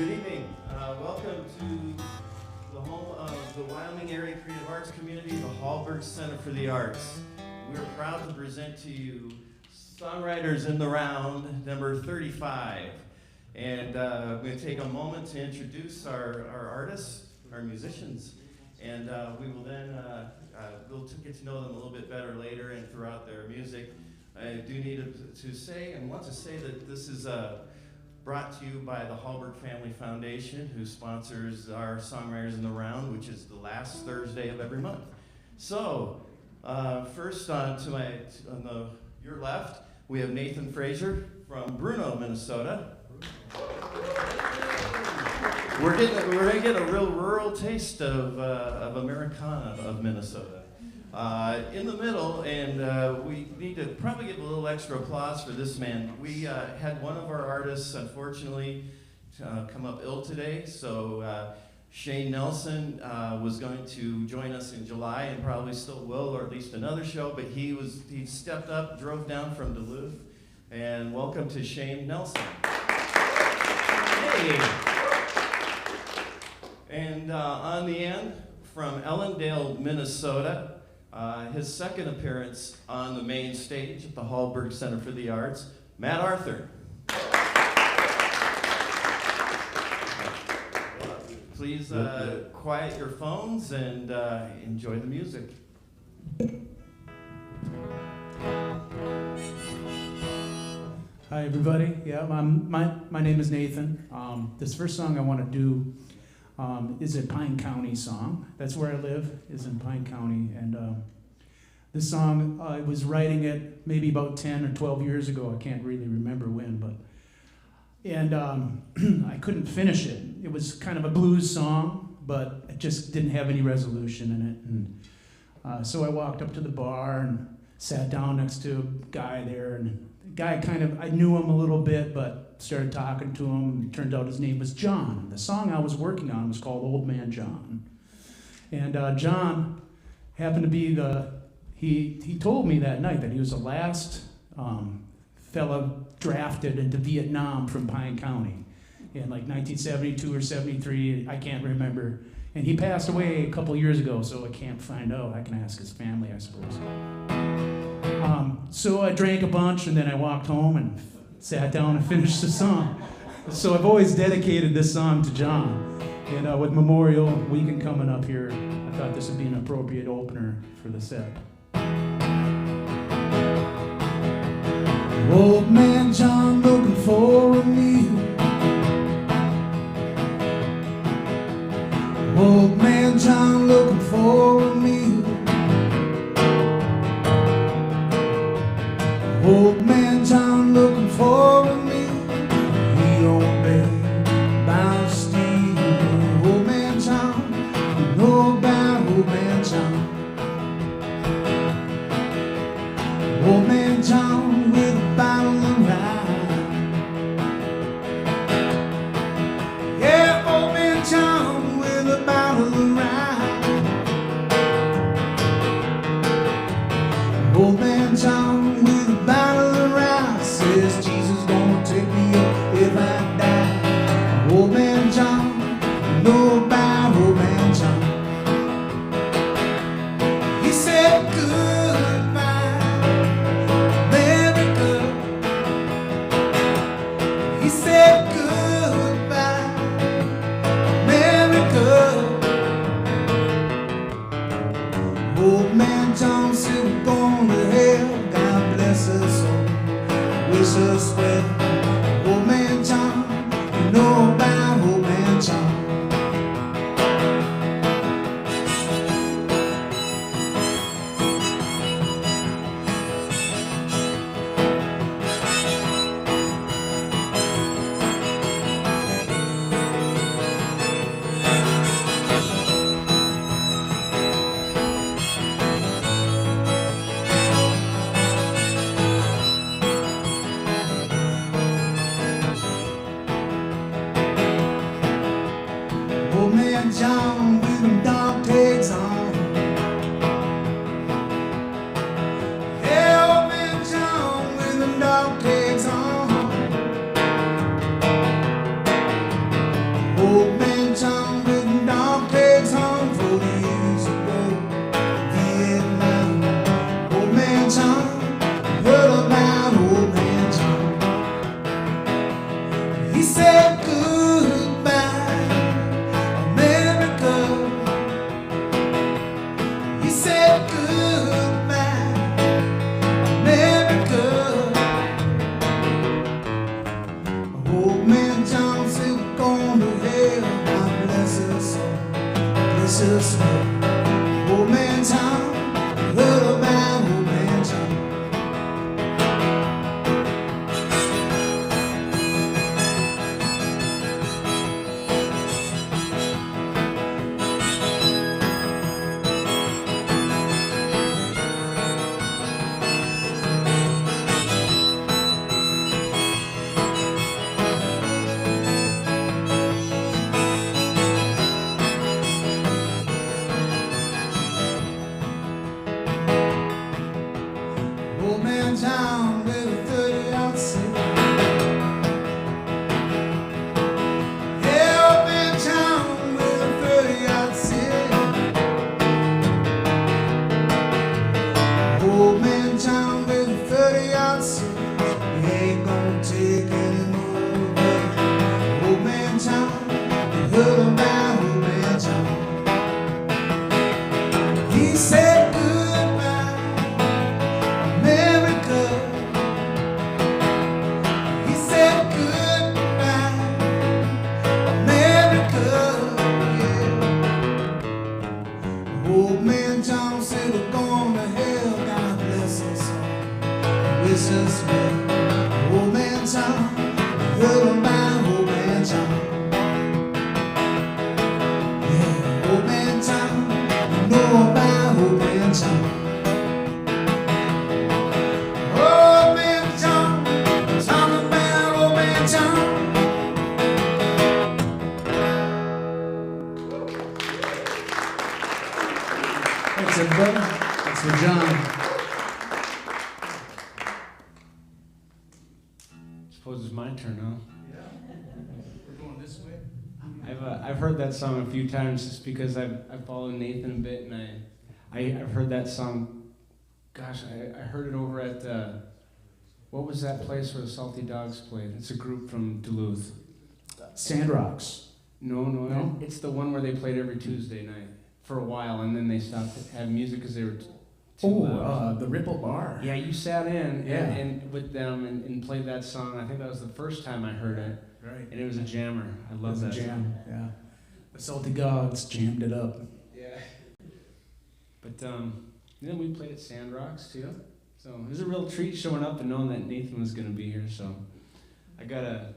Good evening. Welcome to the home of the Wyoming Area Creative Arts Community, the Hallberg Center for the Arts. We're proud to present to you Songwriters in the Round, number 35. And we're going to take a moment to introduce our artists, our musicians, and we will then we'll get to know them a little bit better later and throughout their music. I do need to say and want to say that this is brought to you by the Hallberg Family Foundation, who sponsors our Songwriters in the Round, which is the last Thursday of every month. So, first on your left, we have Nathan Frazer from Bruno, Minnesota. We're going to get a real rural taste of Americana of Minnesota. In the middle, and we need to probably give a little extra applause for this man. We had one of our artists, unfortunately, come up ill today, so Shane Nelson was going to join us in July and probably still will, or at least another show, but he stepped up, drove down from Duluth, and welcome to Shane Nelson. Hey! And on the end, from Ellendale, Minnesota, his second appearance on the main stage at the Hallberg Center for the Arts, Matt Arthur. Please quiet your phones and enjoy the music. Hi everybody. Yeah, my name is Nathan. This first song I want to do is a Pine County song. That's where I live, is in Pine County. And this song, I was writing it maybe about 10 or 12 years ago. I can't really remember when, and I couldn't finish it. It was kind of a blues song, but it just didn't have any resolution in it. And so I walked up to the bar and sat down next to a guy there, and the guy I knew him a little bit, but started talking to him. It turned out his name was John. The song I was working on was called Old Man John. And John happened to be he told me that night that he was the last fellow drafted into Vietnam from Pine County in like 1972 or 73, I can't remember. And he passed away a couple years ago, so I can't find out. I can ask his family, I suppose. So I drank a bunch, and then I walked home and sat down and finished the song. So I've always dedicated this song to John. And with Memorial Weekend coming up here, I thought this would be an appropriate opener for the set. Old man John looking for a meal. Old man John looking for a meal. Old man John looking for a meal. He don't beg about stealing. Old man John, you know about old man John. Old man John with a bottle of rye. Yeah, old man John with a bottle of rye. Old man John with a bottle of rye says Jesus gonna take me up if I die. Old man John, you know about old man John. He said goodbye, America. He said goodbye, America. Old man John said we're going to hell. God bless us all, wish us well. Old man John, you know about old man John. heard about Old Man Tom. Yeah, Old Man Tom, you know about Old Man Tom. Old Man Tom, talking about Old Man Tom. Thanks, everybody. Thanks for John. Suppose it's my turn, huh? Yeah. We're going this way. I've heard that song a few times just because I've followed Nathan a bit, and I've heard that song. Gosh, I heard it over at what was that place where the Salty Dogs played? It's a group from Duluth. Sandrocks. No. It's the one where they played every Tuesday night for a while, and then they stopped having music because they were too loud. The Ripple Bar. Yeah, you sat in Yeah. and with them and played that song. I think that was the first time I heard it, Right. and it was a jammer. I love It was that a jam. song. Yeah. The Salty Dogs jammed it up. Yeah. But then we played at Sandrocks too. So it was a real treat showing up and knowing that Nathan was going to be here. So I got a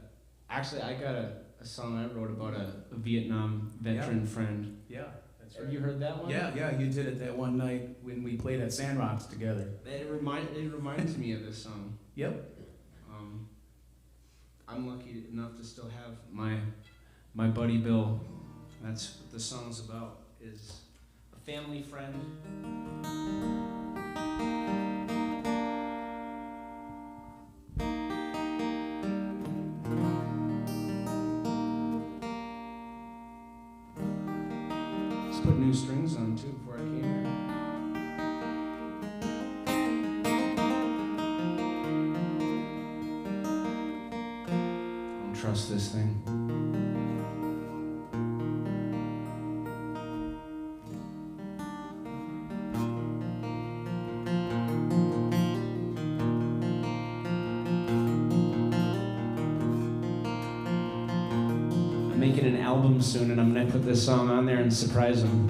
song I wrote about a Vietnam veteran friend. Yeah, that's Have you heard that one? Yeah, you did it that one night when we played at Sandrocks together. It reminds me of this song. Yep. I'm lucky enough to still have my buddy Bill. That's what the song's about, is a family friend. Just put new strings on too before I came here. Don't trust this thing. I'm making an album soon, and I'm gonna put this song on there and surprise him.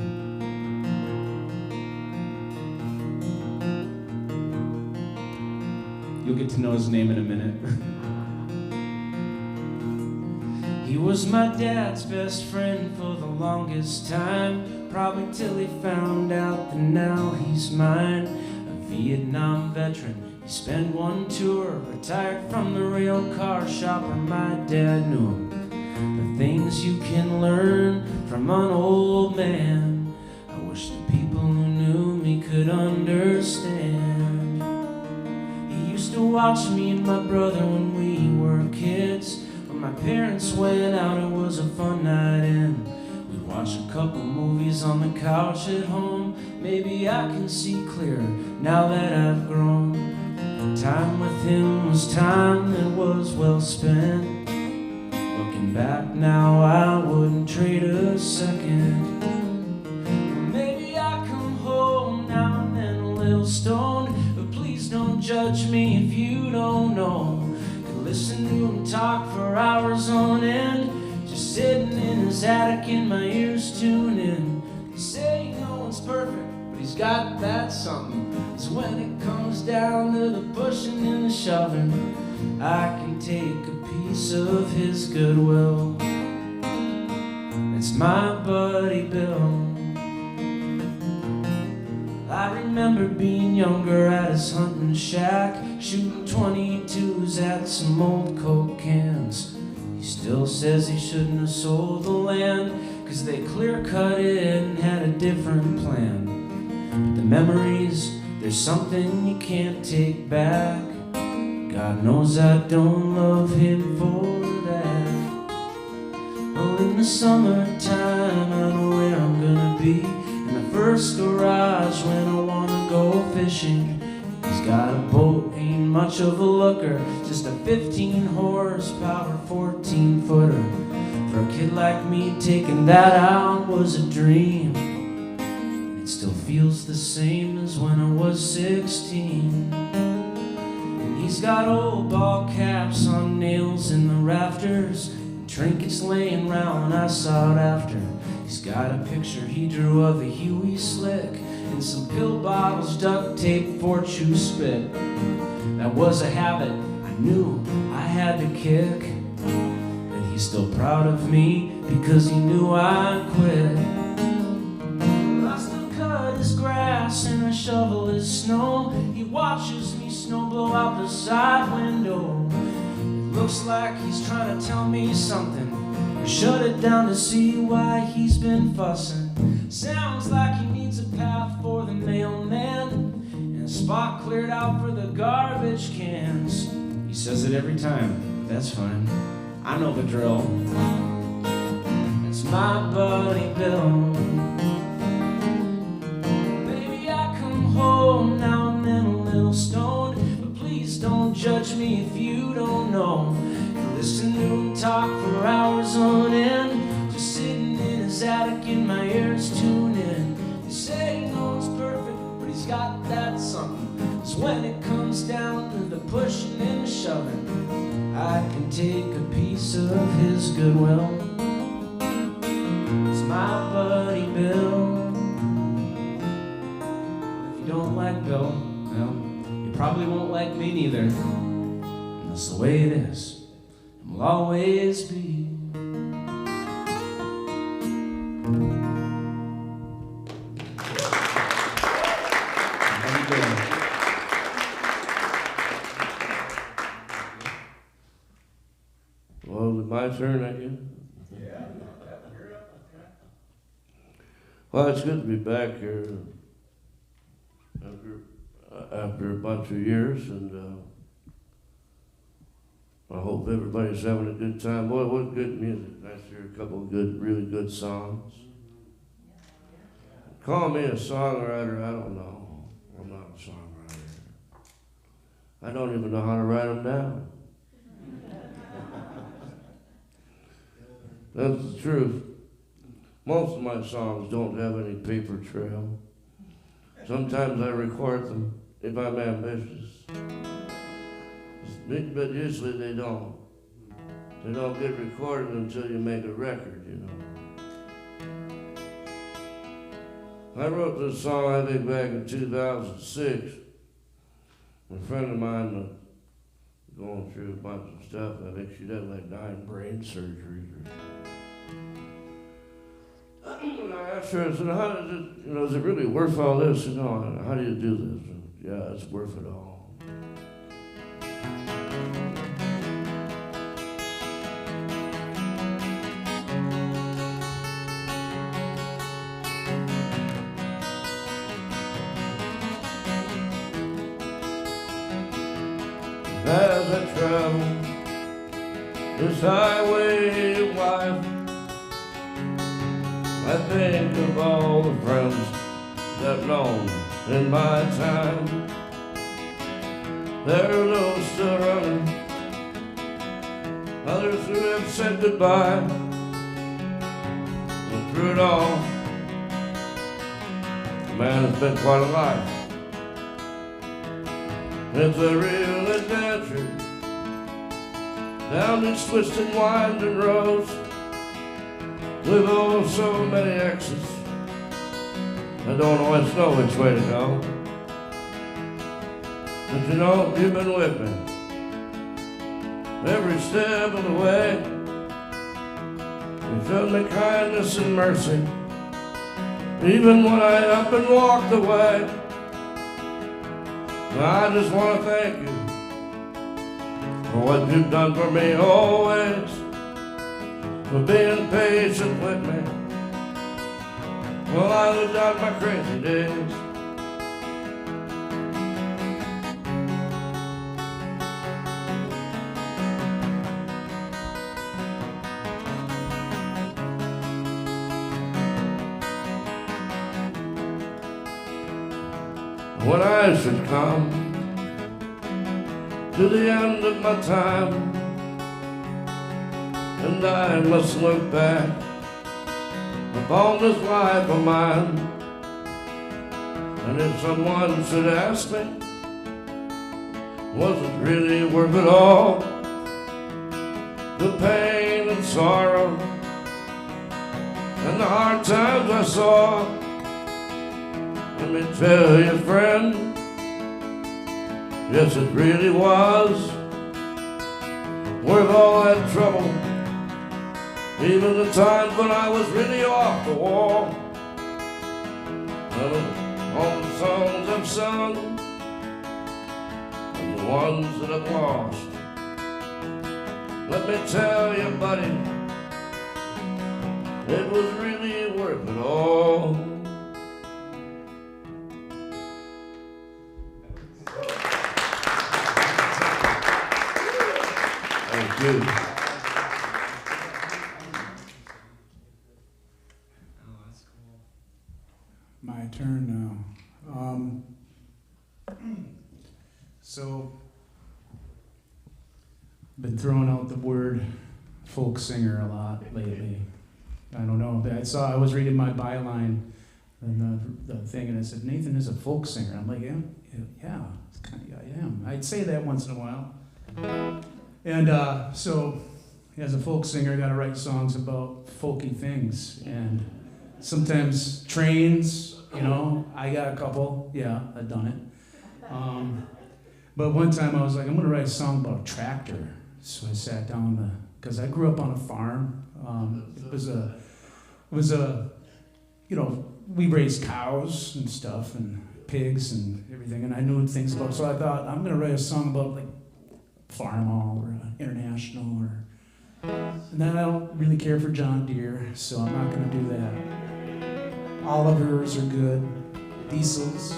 You'll get to know his name in a minute. He was my dad's best friend for the longest time, probably till he found out that now he's mine. A Vietnam veteran, he spent one tour, retired from the rail car shop where my dad knew him. The things you can learn from an old man, I wish the people who knew me could understand. He used to watch me and my brother when we were kids. When my parents went out, it was a fun night in. We'd watch a couple movies on the couch at home. Maybe I can see clearer now that I've grown. Time with him was time that was well spent. Looking back now, I wouldn't trade a second. Well, maybe I come home now and then a little stoned, but please don't judge me if you don't know. Could listen to him talk for hours on end, just sitting in his attic in my ears tuning. They say no one's perfect, but he's got that something. So when it comes down to the pushing and the shoving, I can take a piece of his goodwill. It's my buddy Bill. I remember being younger at his hunting shack, shooting 22s at some old Coke cans. He still says he shouldn't have sold the land, 'cause they clear-cut it and had a different plan. But the memories, there's something you can't take back. God knows I don't love him for that. Well, in the summertime, I know where I'm gonna be, in the first garage when I wanna go fishing. He's got a boat, ain't much of a looker, just a 15 horsepower 14-footer. For a kid like me, taking that out was a dream. It still feels the same as when I was 16. He's got old ball caps on nails in the rafters, and trinkets laying round I sought after. He's got a picture he drew of a Huey Slick, and some pill bottles duct taped for chew spit. That was a habit I knew I had to kick. He's still proud of me because he knew I'd quit. I still cut his grass and I shovel his snow. He watches me snow blow out the side window. It looks like he's trying to tell me something, or shut it down to see why he's been fussing. Sounds like he needs a path for the mailman and a spot cleared out for the garbage cans. He says it every time, but that's fine. I know the drill. It's my buddy Bill. Baby, I come home now and then a little stoned, but please don't judge me if you don't know. Listen to him talk for hours on end, just sitting in his attic in my ears tuning. They say he knows perfect, but he's got that something. 'Cause when it comes down to the pushing and the shoving, I can take a piece of his goodwill. It's my buddy Bill. If you don't like Bill, well, you probably won't like me neither. And that's the way it is, and will always be. Well, is it my turn, I guess? Yeah. Well, it's good to be back here after a bunch of years, and I hope everybody's having a good time. Boy, what good music. Nice to hear a couple of good, really good songs. Call me a songwriter, I don't know. I'm not a songwriter. I don't even know how to write them down. That's the truth. Most of my songs don't have any paper trail. Sometimes I record them if I'm ambitious. But usually they don't. They don't get recorded until you make a record, you know. I wrote this song, I think, back in 2006. A friend of mine was going through a bunch of stuff. I think she'd had like 9 brain surgeries. And I asked her, I said, how does it, is it really worth all this? You know, how do you do this? And, yeah, it's worth it all. As I travel this highway of life, I think of all the friends that I've known in my time. There are those still running, others who have said goodbye. And through it all, man, it's been quite a life. It's a real adventure down these twisted, winding roads with oh so many exits. I don't always know which way to go, but you know, you've been with me every step of the way. You showed me kindness and mercy even when I up and walked away. I just want to thank you for what you've done for me always, for being patient with me while I lived out my crazy days. When I should come to the end of my time, and I must look back upon this life of mine, and if someone should ask me, was it really worth it all? The pain and sorrow and the hard times I saw. Let me tell you, friend, yes, it really was worth all that trouble Even the times when I was really off the wall. All the songs I've sung and the ones that I've lost. Let me tell you, buddy, it was really worth it all. Thank you. My turn now. So, I've been throwing out the word folk singer a lot lately. I don't know. I was reading my byline and the thing, and it said Nathan is a folk singer. I'm like, yeah, I am. I'd say that once in a while. And so, as a folk singer, I got to write songs about folky things, and sometimes trains. You know, I got a couple. Yeah, I've done it. But one time I was like, I'm going to write a song about a tractor. So I sat down because I grew up on a farm. It was a, you know, we raised cows and stuff and pigs and everything, and I knew things about. So I thought I'm going to write a song about like Farmall or International or. And then I don't really care for John Deere, so I'm not going to do that. Olivers are good, diesels.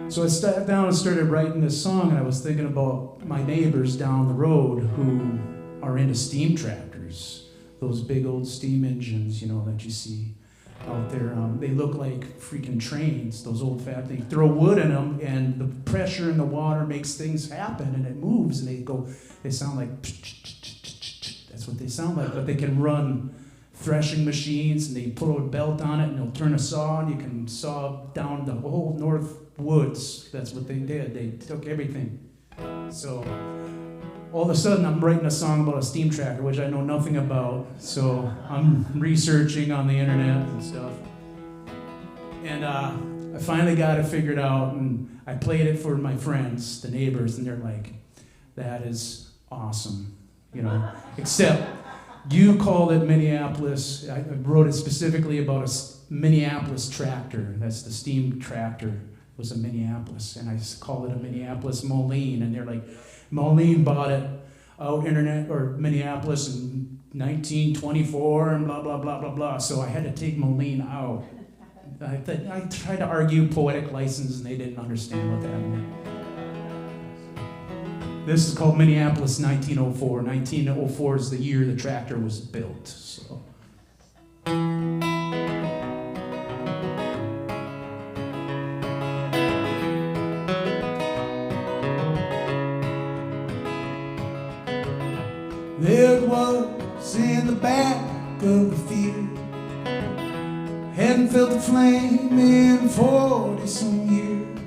So I sat down and started writing this song, and I was thinking about my neighbors down the road who are into steam tractors, those big old steam engines, you know, that you see out there. They look like freaking trains, those old fat things. Throw wood in them, and the pressure in the water makes things happen, and it moves, and they sound like, that's what they sound like, but they can run threshing machines, and they put a belt on it, and they'll turn a saw, and you can saw down the whole north woods. That's what they did. They took everything. So all of a sudden, I'm writing a song about a steam tractor, which I know nothing about. So I'm researching on the internet and stuff. And I finally got it figured out, and I played it for my friends, the neighbors, and they're like, that is awesome, you know, except you called it Minneapolis. I wrote it specifically about a Minneapolis tractor. That's the steam tractor. It was a Minneapolis, and I called it a Minneapolis Moline, and they're like, Moline bought it out internet or Minneapolis in 1924 and blah, blah, blah, blah, blah. So I had to take Moline out. I tried to argue poetic license, and they didn't understand what that meant. This is called Minneapolis 1904. 1904 is the year the tractor was built. So. There it was in the back of the theater. Hadn't felt the flame in 40-some years.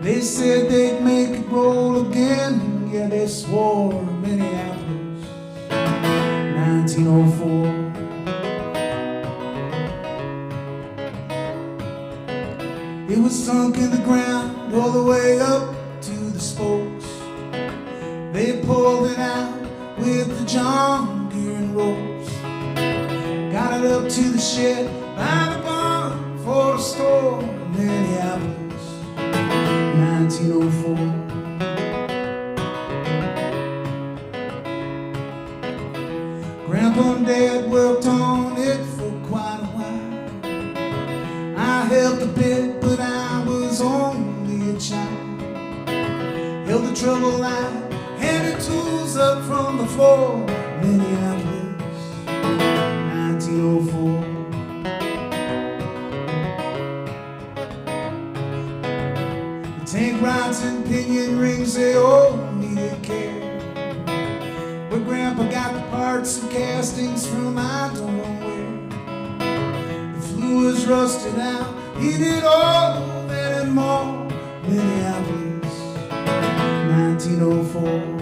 They said they'd make it roll again. Yeah, they swore Minneapolis 1904. It was sunk in the ground all the way up to the spokes. They pulled it out with the John Deere and ropes. Got it up to the shed by the barn for the store in Minneapolis 1904. Grandpa and Dad worked on it for quite a while. I helped a bit, but I was only a child. Held the trouble line, handed tools up from the floor. Minneapolis 1904. The tank rods and pinion rings, they all needed care. But Grandpa got the parts and castings from I don't know where. The flue was rusted out, he did all that and more. Minneapolis 1904.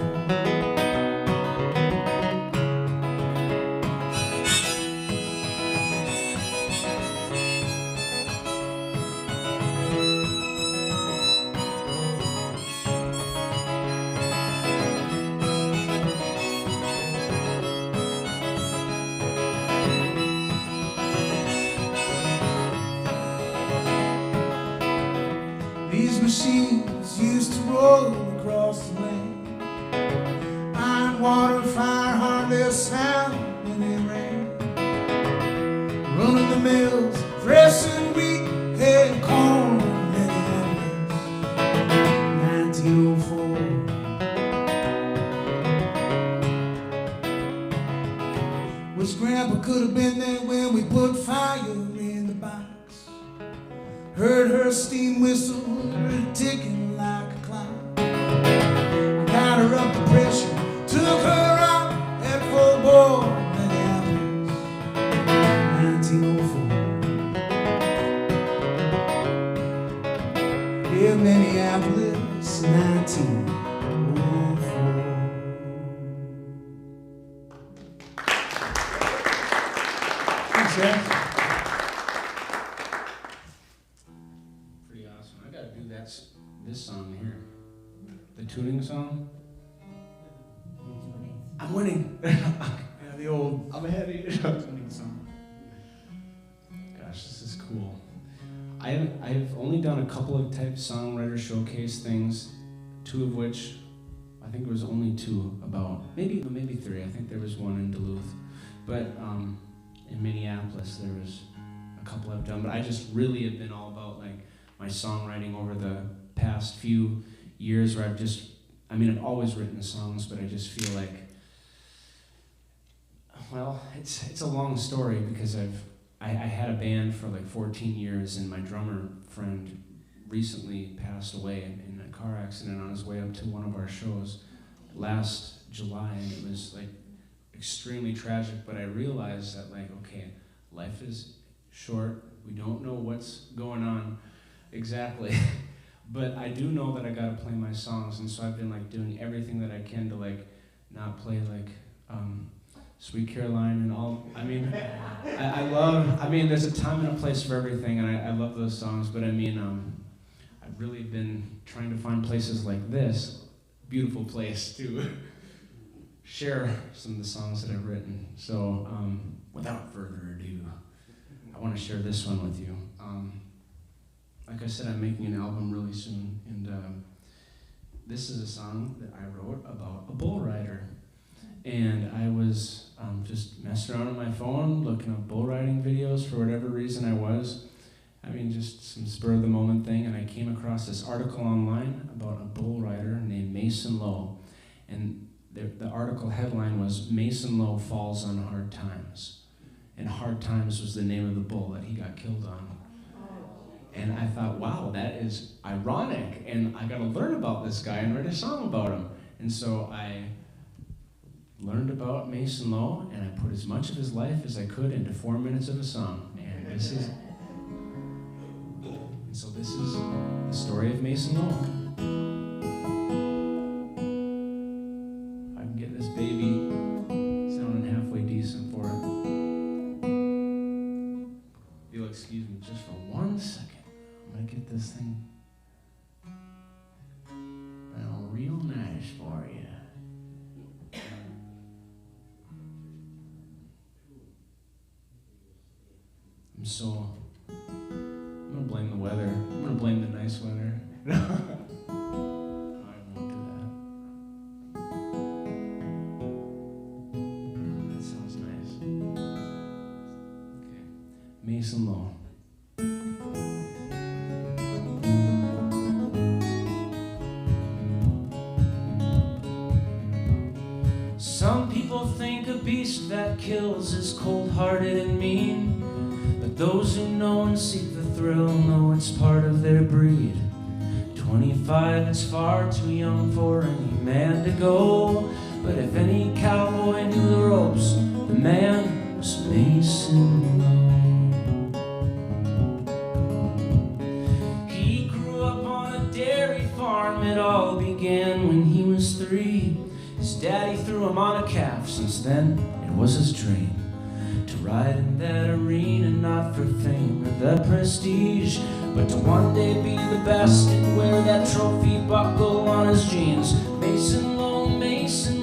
machines used to roll across the land. Iron, water, fire, heartless sound when they ran. Running the mills, threshing wheat, hay, corn, and onions. 1904. Wish Grandpa could have been there when we put fire in the box. Heard her steam whistle, ticking like a clock. I got her up to pressure, took her out at full bore, Minneapolis, 1904. Yeah, Minneapolis, 1904. Thanks, guys. Pretty awesome. I gotta do this song here. The tuning song. I'm winning. Yeah, the old I'm ahead of you. tuning song. Gosh, this is cool. I've only done a couple of type songwriter showcase things, two of which, I think there was only two about, maybe three. I think there was one in Duluth, but in Minneapolis there was a couple I've done. But I just really have been all about like my songwriting over the past few years, where I've always written songs, but I just feel like, well, it's a long story because I had a band for like 14 years, and my drummer friend recently passed away in a car accident on his way up to one of our shows last July, and it was like extremely tragic. But I realized that like, okay, life is short. We don't know what's going on exactly, but I do know that I gotta play my songs, and so I've been like doing everything that I can to like not play like Sweet Caroline and all. I mean, there's a time and a place for everything, and I love those songs, but I mean, I've really been trying to find places like this, beautiful place, to share some of the songs that I've written. So, without further ado, I want to share this one with you. Like I said, I'm making an album really soon, and this is a song that I wrote about a bull rider. And I was just messing around on my phone, looking up bull riding videos for whatever reason I was. I mean, just some spur of the moment thing, and I came across this article online about a bull rider named Mason Lowe. And the article headline was, Mason Lowe Falls on Hard Times. And Hard Times was the name of the bull that he got killed on. And I thought, wow, that is ironic, and I gotta learn about this guy and write a song about him. And so I learned about Mason Lowe, and I put as much of his life as I could into 4 minutes of a song. And this is the story of Mason Lowe. If I can get this baby sounding halfway decent for it. If you'll excuse me just for 1 second, I'm gonna get this thing real nice for you. I'm gonna blame the weather. I'm gonna blame the nice weather. I won't do that. That sounds nice. Okay. Mason Lowe. Some people think a beast that kills is cold-hearted and mean. But those who know and seek the thrill know it's part of their breed. 25 is far too young for any man to go. But if any cowboy knew the ropes, the man was Mason Lowe. He grew up on a dairy farm. It all began when he was 3. His daddy threw him on a calf. Since then, it was his dream to ride in that arena, not for fame or the prestige, but to one day be the best and wear that trophy buckle on his jeans. Mason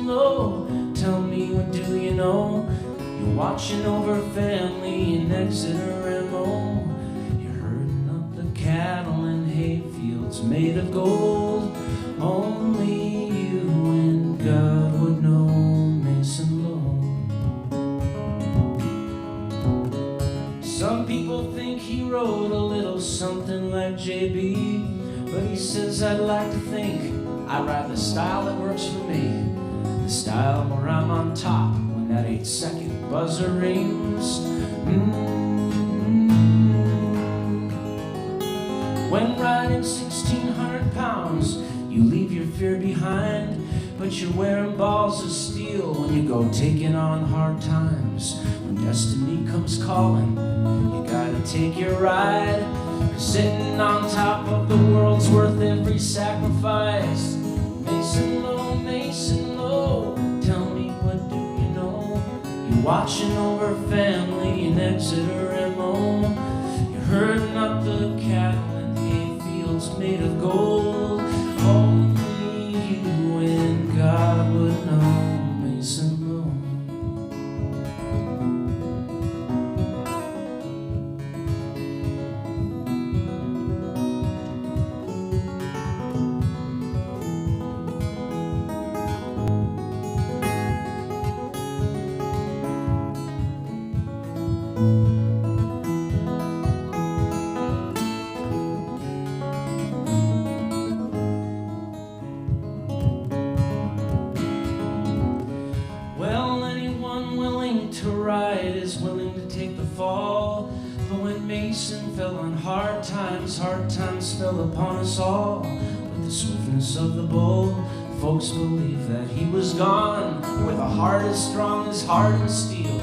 Lowe, tell me, what do you know? You're watching over family in Exeter, MO. You're herding up the cattle in hayfield fields made of gold. Only you and God would know, Mason Lowe. Some people think he wrote a little something like JB, but he says I'd like to think I write the style that works for me, the style where I'm on top when that 8-second buzzer rings. When riding 1,600 pounds, you leave your fear behind, but you're wearing balls of steel when you go taking on hard times. When destiny comes calling, you gotta take your ride. Sitting on top of the world's worth every sacrifice. Mason Lowe, tell me what do you know? You're watching over family in Exeter, MO. You're herding up the cattle in hay fields made of gold. Only you and God would know, Mason Lowe. Hard times fell upon us all. With the swiftness of the bull, folks believe that he was gone. With a heart as strong as hardened steel,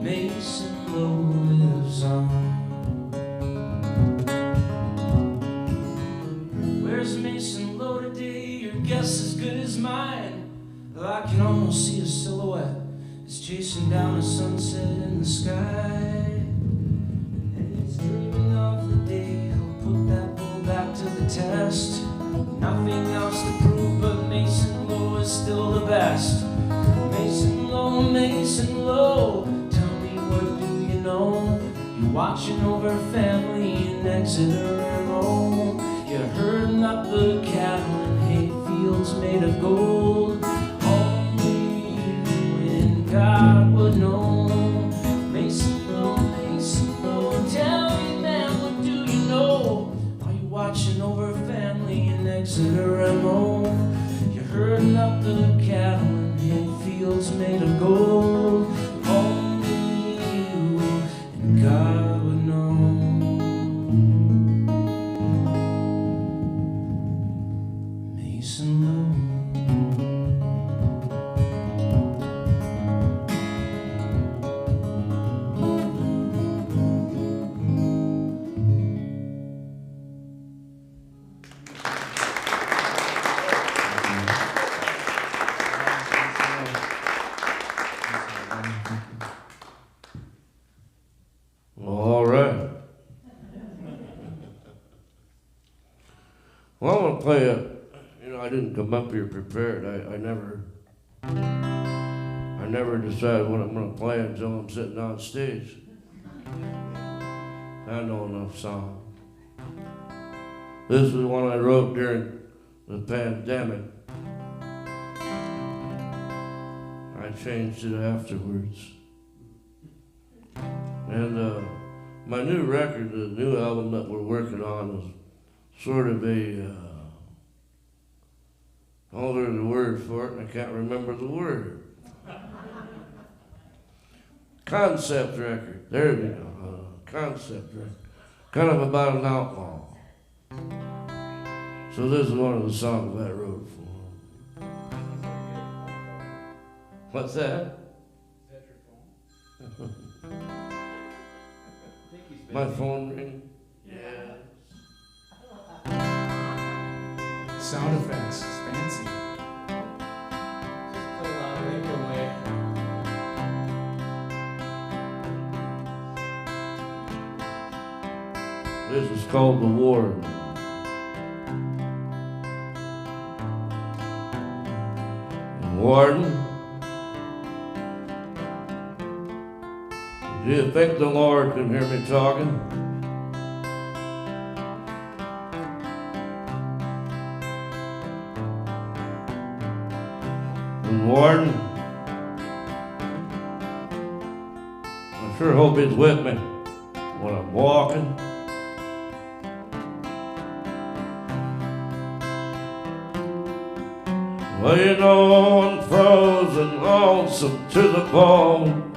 Mason Lowe lives on. Where's Mason Lowe today? Your guess as good as mine. Though I can almost see a silhouette as chasing down a sunset in the sky. And it's dreaming of the day put that bull back to the test. Nothing else to prove, but Mason Lowe is still the best. Mason Lowe, tell me what do you know? You're watching over family in Exeter, MO. You're herding up the cattle in hay fields made of gold. Only you and God would know. Mason Lowe, tell me man, what do you know? Are you watching over family in Exeter, MO? You're herding up the cattle in hay fields made of gold. Only you and God would know. Mason Lowe. Well, I'm gonna play I didn't come up here prepared. I never decide what I'm gonna play until I'm sitting on stage. I know enough songs. This is one I wrote during the pandemic. I changed it afterwards. And my new record, the new album that we're working on is sort of a, there's a word for it and I can't remember the word. Concept record, there we go, concept record. Kind of about an outlaw. So this is one of the songs I wrote for him. What's that? Is that your phone? My phone ring? Yeah. Sound effects, it's fancy. Play loud, make your way. This is called The War. Warden, do you think the Lord can hear me talking? And Warden, I sure hope he's with me when I'm walking. Well, you know I'm frozen, lonesome to the bone.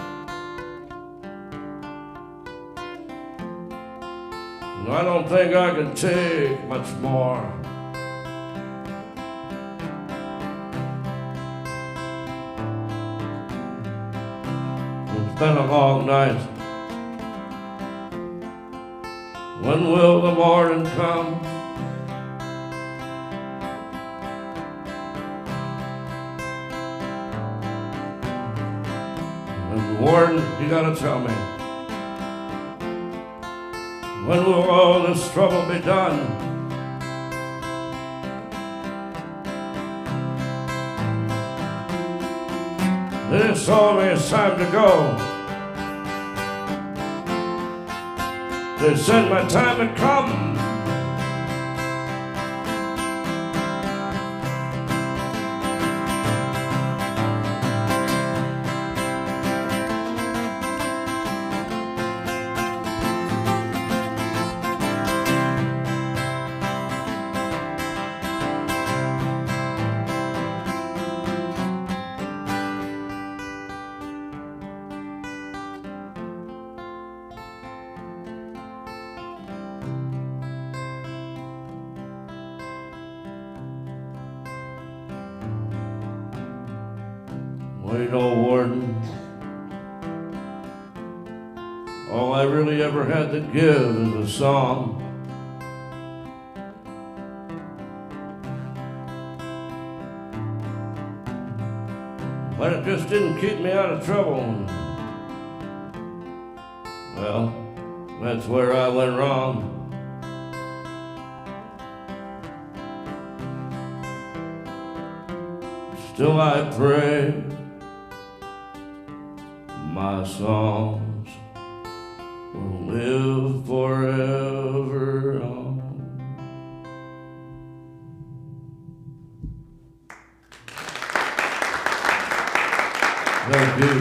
And I don't think I can take much more. It's been a long night. When will the morning come? And Warden, you gotta tell me, when will all this trouble be done? They told me it's time to go. They said my time had come. Well, you know, Warden, all I really ever had to give is a song. But it just didn't keep me out of trouble. Well, that's where I went wrong. Still I pray my songs will live forever on. Thank you.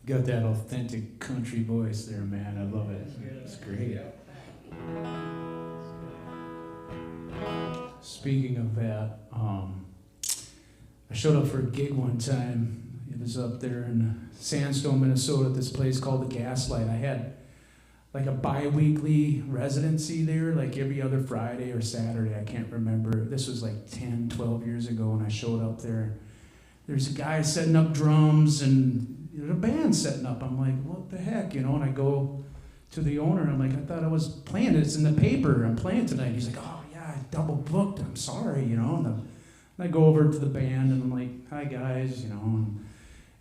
Got that authentic country voice there, man. I love it. It's great. Speaking of that, I showed up for a gig one time. It was up there in Sandstone, Minnesota, at this place called the Gaslight. I had like a bi-weekly residency there, like every other Friday or Saturday. I can't remember. This was like 10, 12 years ago when I showed up there. There's a guy setting up drums and there's a band setting up. I'm like, what the heck, you know? And I go to the owner. I'm like, I thought I was playing. It's in the paper. I'm playing tonight. He's like, oh, yeah, I double booked. I'm sorry, you know? And I go over to the band and I'm like, hi guys, you know,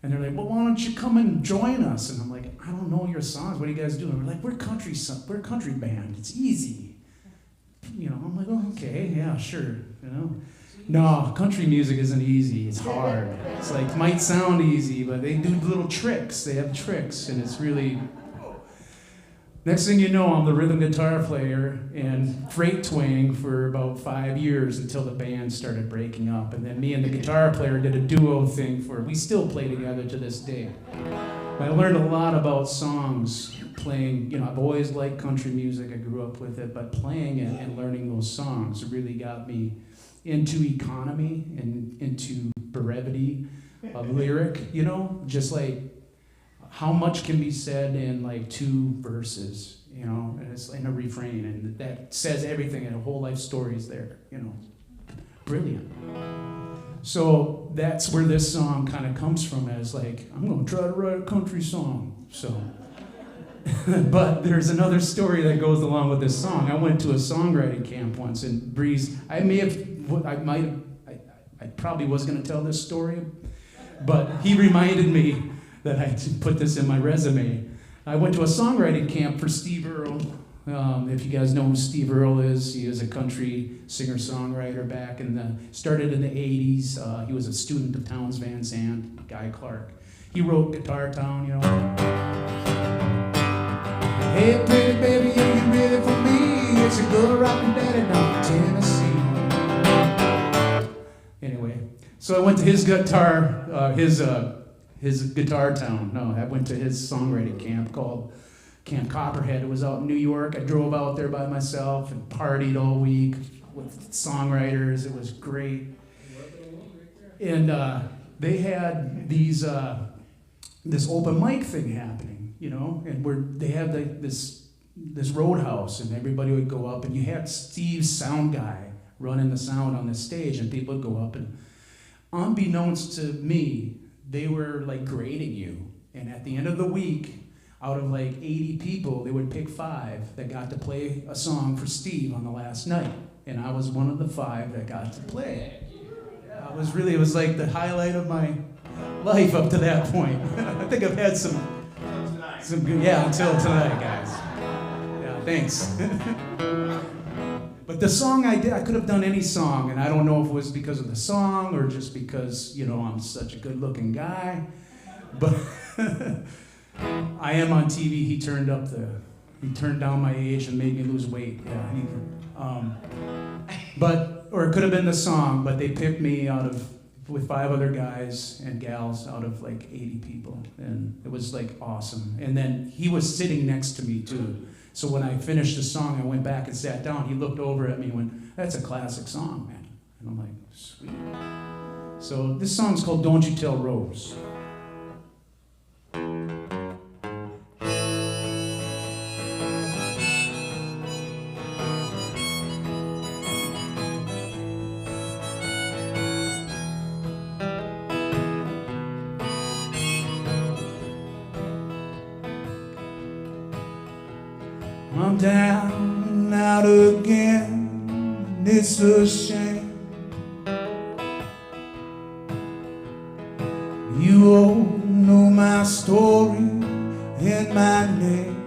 and they're like, well, why don't you come and join us? And I'm like, I don't know your songs. What do you guys do? And we're like, we're a country band. It's easy. You know, I'm like, oh, okay, yeah, sure. You know, no, country music isn't easy. It's hard. It's like, it might sound easy, but they do little tricks. They have tricks, and it's really. Next thing you know, I'm the rhythm guitar player and freight twang for about 5 years until the band started breaking up. And then me and the guitar player did a duo thing we still play together to this day. I learned a lot about songs playing, you know, I've always liked country music, I grew up with it, but playing it and learning those songs really got me into economy and into brevity of lyric, you know, just like, how much can be said in like 2 verses, you know, and it's in a refrain, and that says everything, and a whole life story is there, you know. Brilliant. So that's where this song kind of comes from, as like, I'm gonna try to write a country song, so. But there's another story that goes along with this song. I went to a songwriting camp once, and Breeze, I probably was gonna tell this story, but he reminded me that I put this in my resume. I went to a songwriting camp for Steve Earle. If you guys know who Steve Earle is, he is a country singer-songwriter started in the 80s. He was a student of Townes Van Zandt, Guy Clark. He wrote Guitar Town, you know. Hey, pretty baby, are you ready for me? It's a good rockin' daddy down in Tennessee. So I went to his guitar, his guitar town. No, I went to his songwriting camp called Camp Copperhead. It was out in New York. I drove out there by myself and partied all week with songwriters. It was great. And they had these this open mic thing happening, you know, and they had this roadhouse, and everybody would go up, and you had Steve's sound guy running the sound on the stage, and people would go up, and unbeknownst to me, they were like grading you. And at the end of the week, out of like 80 people, they would pick 5 that got to play a song for Steve on the last night. And I was one of the 5 that got to play. Yeah, it was like the highlight of my life up to that point. I think I've had some good, yeah, until tonight, guys. Yeah, thanks. But the song I did, I could have done any song, and I don't know if it was because of the song or just because, you know, I'm such a good-looking guy. But I am on TV. He turned down my age and made me lose weight. Yeah. Or it could have been the song, but they picked me with 5 other guys and gals out of like 80 people, and it was like awesome. And then he was sitting next to me too. So when I finished the song, I went back and sat down. He looked over at me and went, "That's a classic song, man." And I'm like, sweet. So this song's called "Don't You Tell Rose." I'm down and out again, and it's a shame. You all know my story and my name.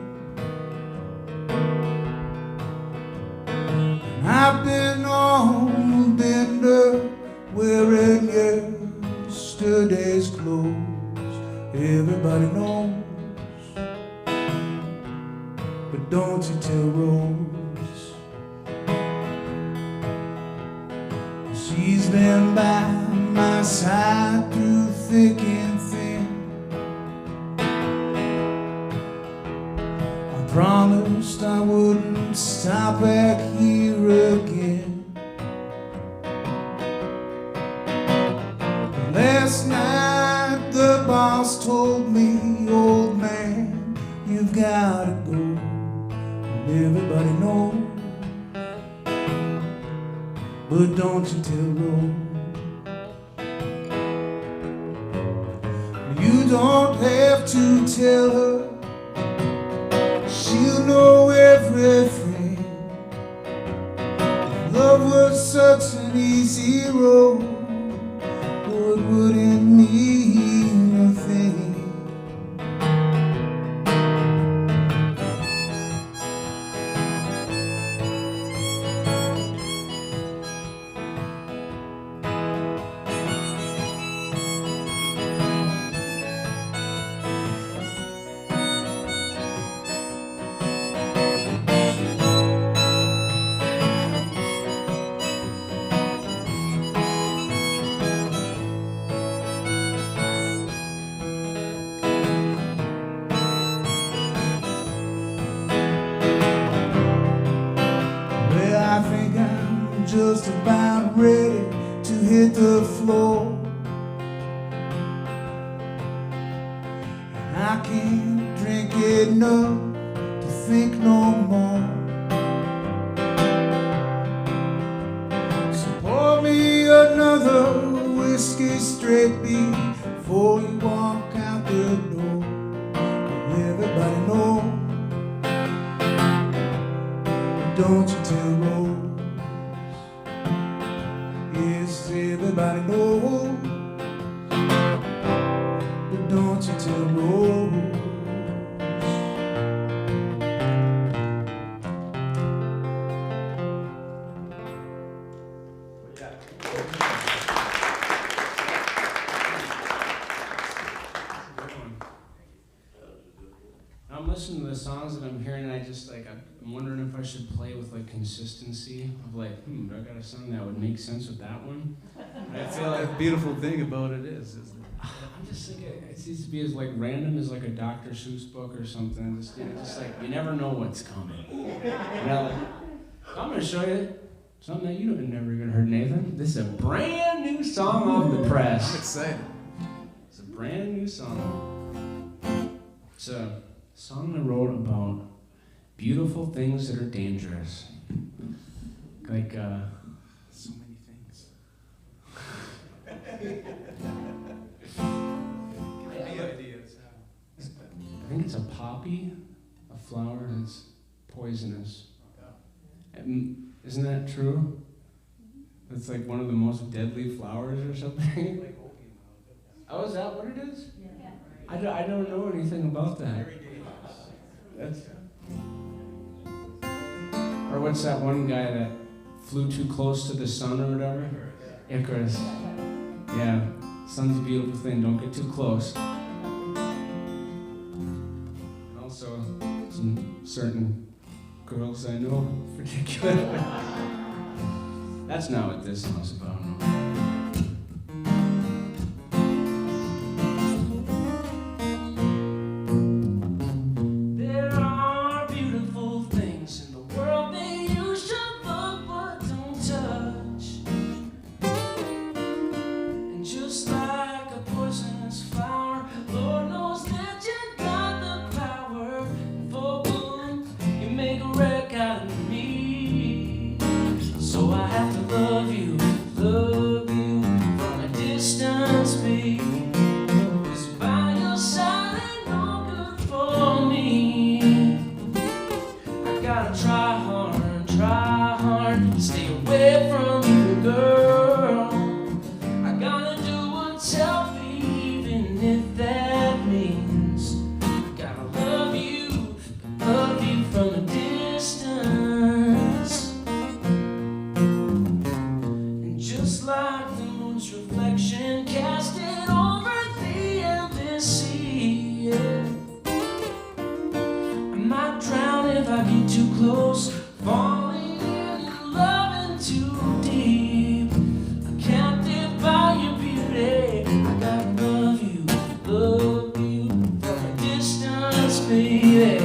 And I've been on the bender wearing yesterday's clothes. Everybody knows. But don't you tell Rose. She's been by my side through thick and thin. I promised I wouldn't stop back here again. But last night the boss told me, "Old man, you've gotta go." Everybody knows, but don't you tell Rose. You don't have to tell her, she'll know everything. If love was such an easy road, it wouldn't mean a thing. Just about ready to hit the floor. I can't drink enough to think no more. So pour me another whiskey straight before you walk out the door. Everybody knows, don't you tell Rose. Yes, everybody knows, but don't you tell Rose. I'm listening to the songs that I'm hearing, and I just like I'm wondering if I should play with like consistency of like, do I got a song that would make sense with that one? I feel like The beautiful thing about it is I'm just thinking it seems to be as like random as like a Dr. Seuss book or something. Just like you never know what's coming. Like, I'm gonna show you something that you have never even heard, Nathan. This is a brand new song off the press. I'm excited. It's a brand new song. It's a song I wrote about beautiful things that are dangerous. Like So many things. I think it's a poppy, a flower that's poisonous. And isn't that true? It's like one of the most deadly flowers or something. Oh, is that what it is? Yeah. I don't know anything about that. That's, or what's that one guy that flew too close to the sun or whatever? Icarus. Yeah, sun's a beautiful thing. Don't get too close. Also, some certain girls I know in particular. That's not what this song's about. No. There are beautiful things in the world that you should look but don't touch. And just like a poisonous flower, Lord knows that you got the power. And for boom, you make a wreck out of me. So I have to love you from a distance, babe. 'Cause by your side ain't no good for me. I gotta try hard to stay away from you, girl. I gotta do what's healthy, even if that means I gotta love you from a distance. And just like the moon's reflection cast it over the endless sea, yeah. I might drown if I get too close, falling in love too deep. I'm captive by your beauty. I gotta love you from a distance, baby.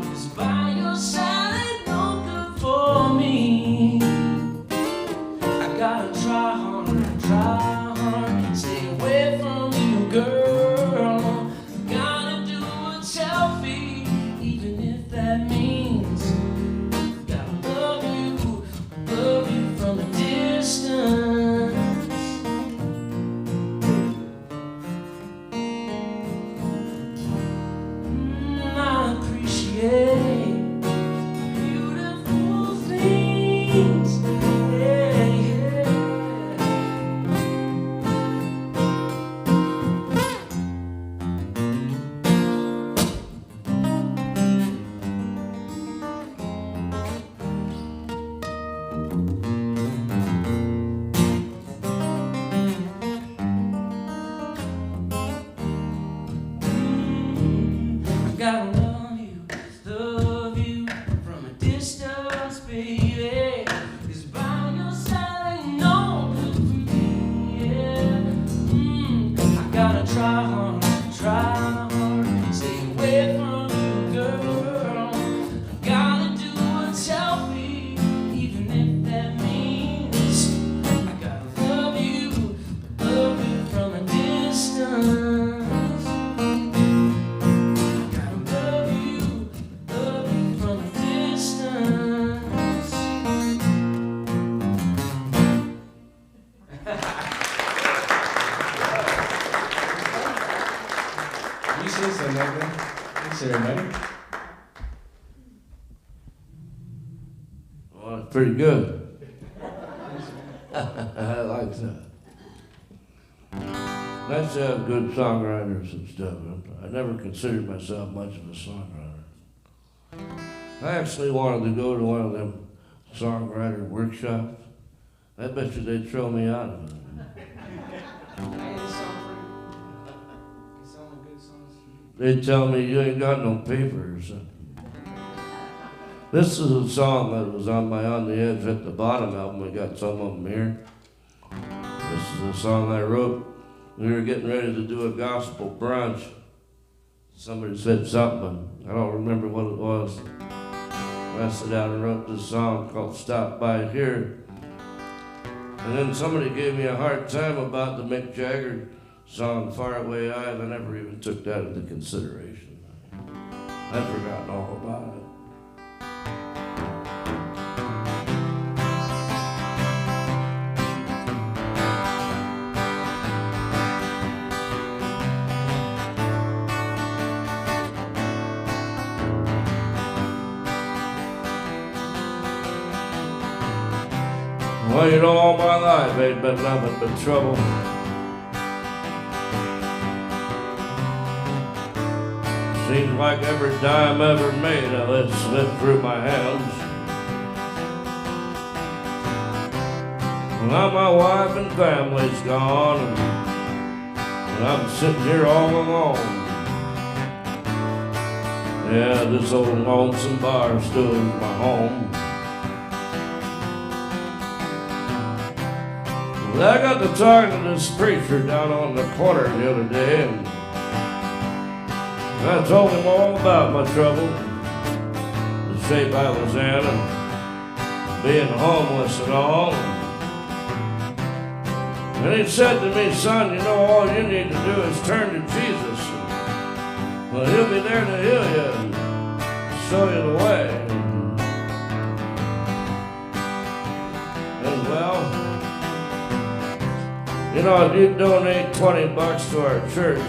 'Cause by your side ain't no good for me. I gotta try hard, stay away from you, girl. Gotta do what's healthy, even if that means gotta love you from a distance. I appreciate beautiful things. Yeah, yeah. I gotta love you from a distance, baby. 'Cause by your side ain't no good for me, yeah. I gotta try hard, stay away from you, girl. I gotta do what's healthy, even if that means I gotta love you from a distance. From a distance. You say something like that? Thanks, everybody. Well, that's pretty good. I like that. Nice to have good songwriters and stuff. I never considered myself much of a songwriter. I actually wanted to go to one of them songwriter workshops. I bet you they'd throw me out of it. They'd tell me you ain't got no paper or something. This is a song that was on my On the Edge at the Bottom album. We got some of them here. This is a song I wrote. We were getting ready to do a gospel brunch. Somebody said something, I don't remember what it was. I sat down and wrote this song called Stop By Here. And then somebody gave me a hard time about the Mick Jagger song, Far Away Eyes. I never even took that into consideration. I'd forgotten all about it. Well, you know, all my life ain't been nothing but trouble. Seems like every dime ever made I let slip through my hands. Well, now my wife and family's gone, and I'm sitting here all alone. Yeah, this old lonesome bar stool is my home. Well, I got to talking to this preacher down on the corner the other day, and I told him all about my trouble, the shape I was in, and being homeless and all. And he said to me, son, you know, all you need to do is turn to Jesus. And, well, he'll be there to heal you and show you the way. And well, you know, if you donate $20 to our church,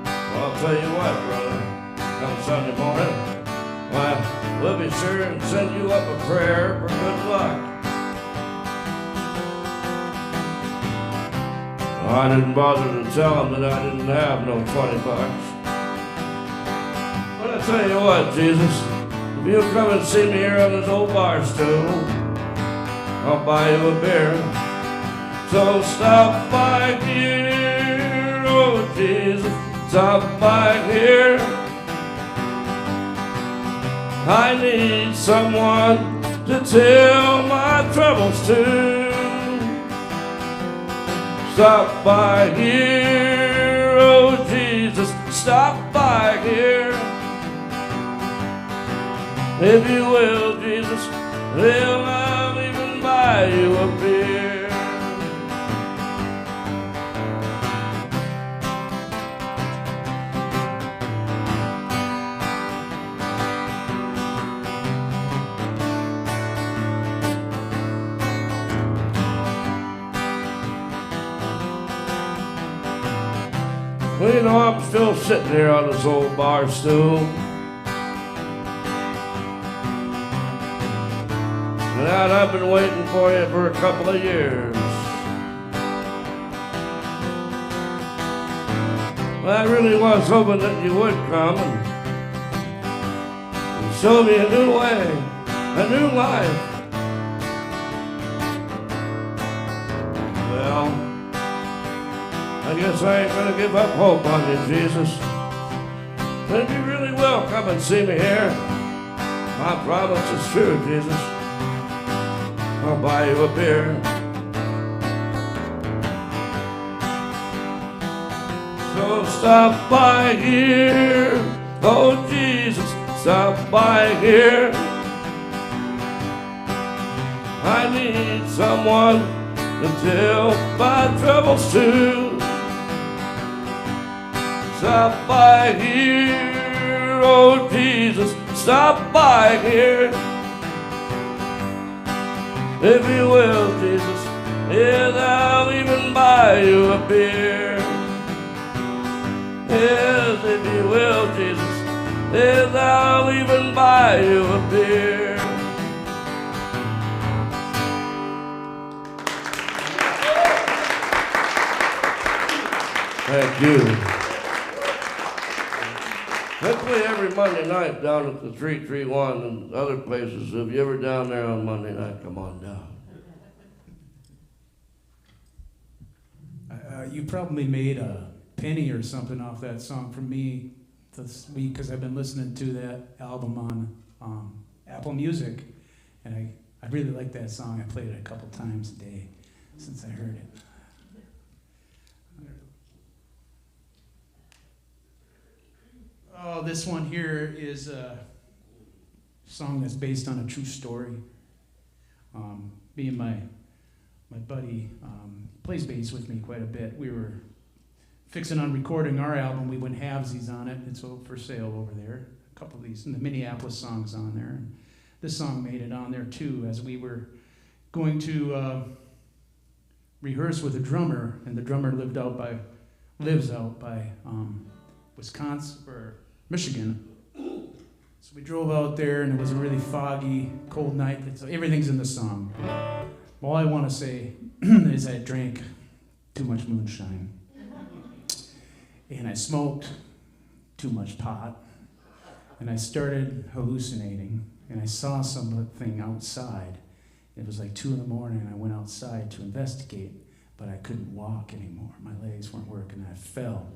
well, I'll tell you what, brother, come Sunday morning, well, we'll be sure and send you up a prayer for good luck. Well, I didn't bother to tell him that I didn't have no $20. But I tell you what, Jesus, if you'll come and see me here on this old bar stool, I'll buy you a beer. So stop by here, oh Jesus, stop by here. I need someone to tell my troubles to. Stop by here, oh Jesus, stop by here. If you will, Jesus, then I'll even buy you a beer. Well, you know, I'm still sitting here on this old bar stool. And I've been waiting for you for a couple of years. Well, I really was hoping that you would come and show me a new way, a new life. Well, I guess I ain't gonna give up hope on you, Jesus. But if you really will come and see me here, my promise is true, Jesus. I'll buy you a beer. So stop by here, oh Jesus, stop by here. I need someone to tell my troubles to. Stop by here, oh Jesus, stop by here. If you will, Jesus, yes, I'll even buy you a beer. Yes, if you will, Jesus, yes, I'll even buy you a beer. Thank you. They play every Monday night down at the 331 and other places. If you're ever down there on Monday night, come on down. You probably made a penny or something off that song from me this week because I've been listening to that album on Apple Music, and I really like that song. I played it a couple times a day since I heard it. Well, this one here is a song that's based on a true story. Me and my buddy plays bass with me quite a bit. We were fixing on recording our album. We went halvesies on it. It's for sale over there. A couple of these, and the Minneapolis songs on there. And this song made it on there too, as we were going to rehearse with a drummer, and the drummer lives out by Wisconsin or Michigan. So we drove out there, and it was a really foggy, cold night. So everything's in the song. All I want to say is I drank too much moonshine, and I smoked too much pot, and I started hallucinating, and I saw something outside. It was like 2 in the morning, and I went outside to investigate, but I couldn't walk anymore. My legs weren't working. I fell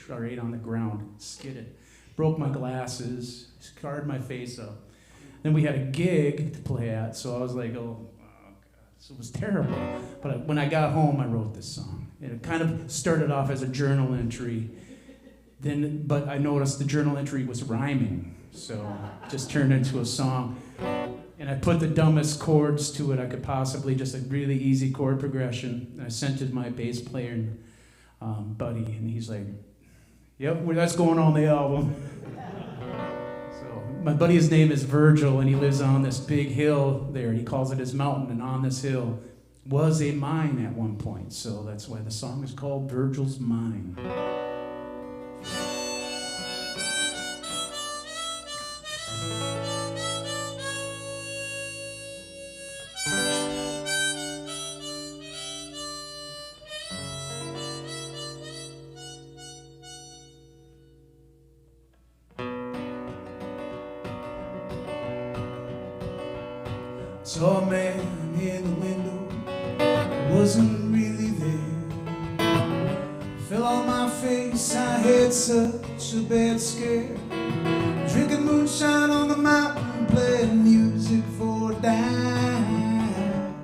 right on the ground, skidded, broke my glasses, scarred my face up. Then we had a gig to play at, so I was like, oh God. So it was terrible. But when I got home, I wrote this song. And it kind of started off as a journal entry, but I noticed the journal entry was rhyming, so it just turned into a song. And I put the dumbest chords to it I could possibly, just a really easy chord progression. And I sent it to my bass player, buddy, and he's like, yep, well, that's going on the album. So my buddy's name is Virgil, and he lives on this big hill there. He calls it his mountain, and on this hill was a mine at one point. So that's why the song is called Virgil's Mine. Saw a man in the window, wasn't really there. Fell on my face, I had such a bad scare. Drinking moonshine on the mountain, playing music for a dime.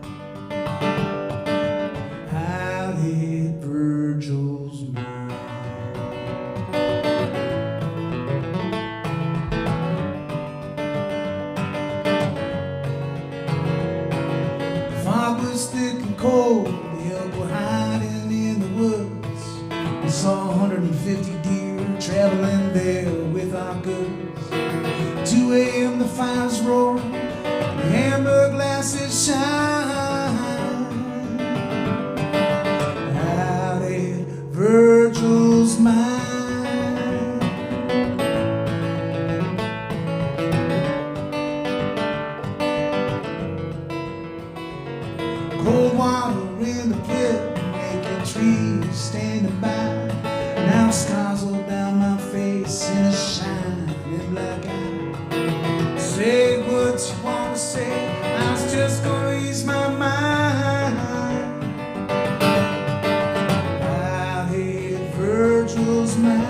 Out hit Virgil's mind. Thick and cold, the elk were hiding in the woods. We saw 150 deer traveling there with our goods. 2 a.m. the fire's roaring, the amber glasses shine. Out at Virgil's mine. Cold water in the pit, naked trees standing by. Now scars all down my face in a shining black eye. Say what you want to say, I was just gonna ease my mind. Out hit Virgil's mine.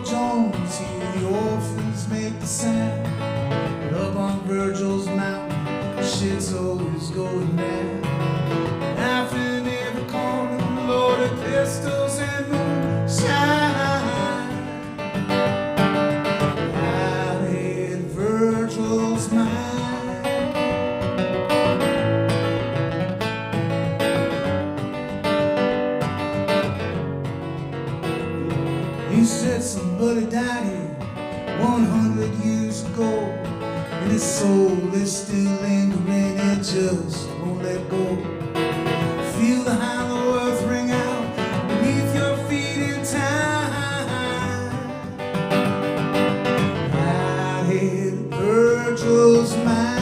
Jones, hear the orphans make the sound. But up on Virgil's mountain, shit's always going down. Knife in every corner, loaded pistols and moonshine. Out at Virgil's mine. He said somebody died here 100 years ago, and his soul is still lingering, it just won't let go. Feel the hollow earth ring out beneath your feet in time. Out at Virgil's mine.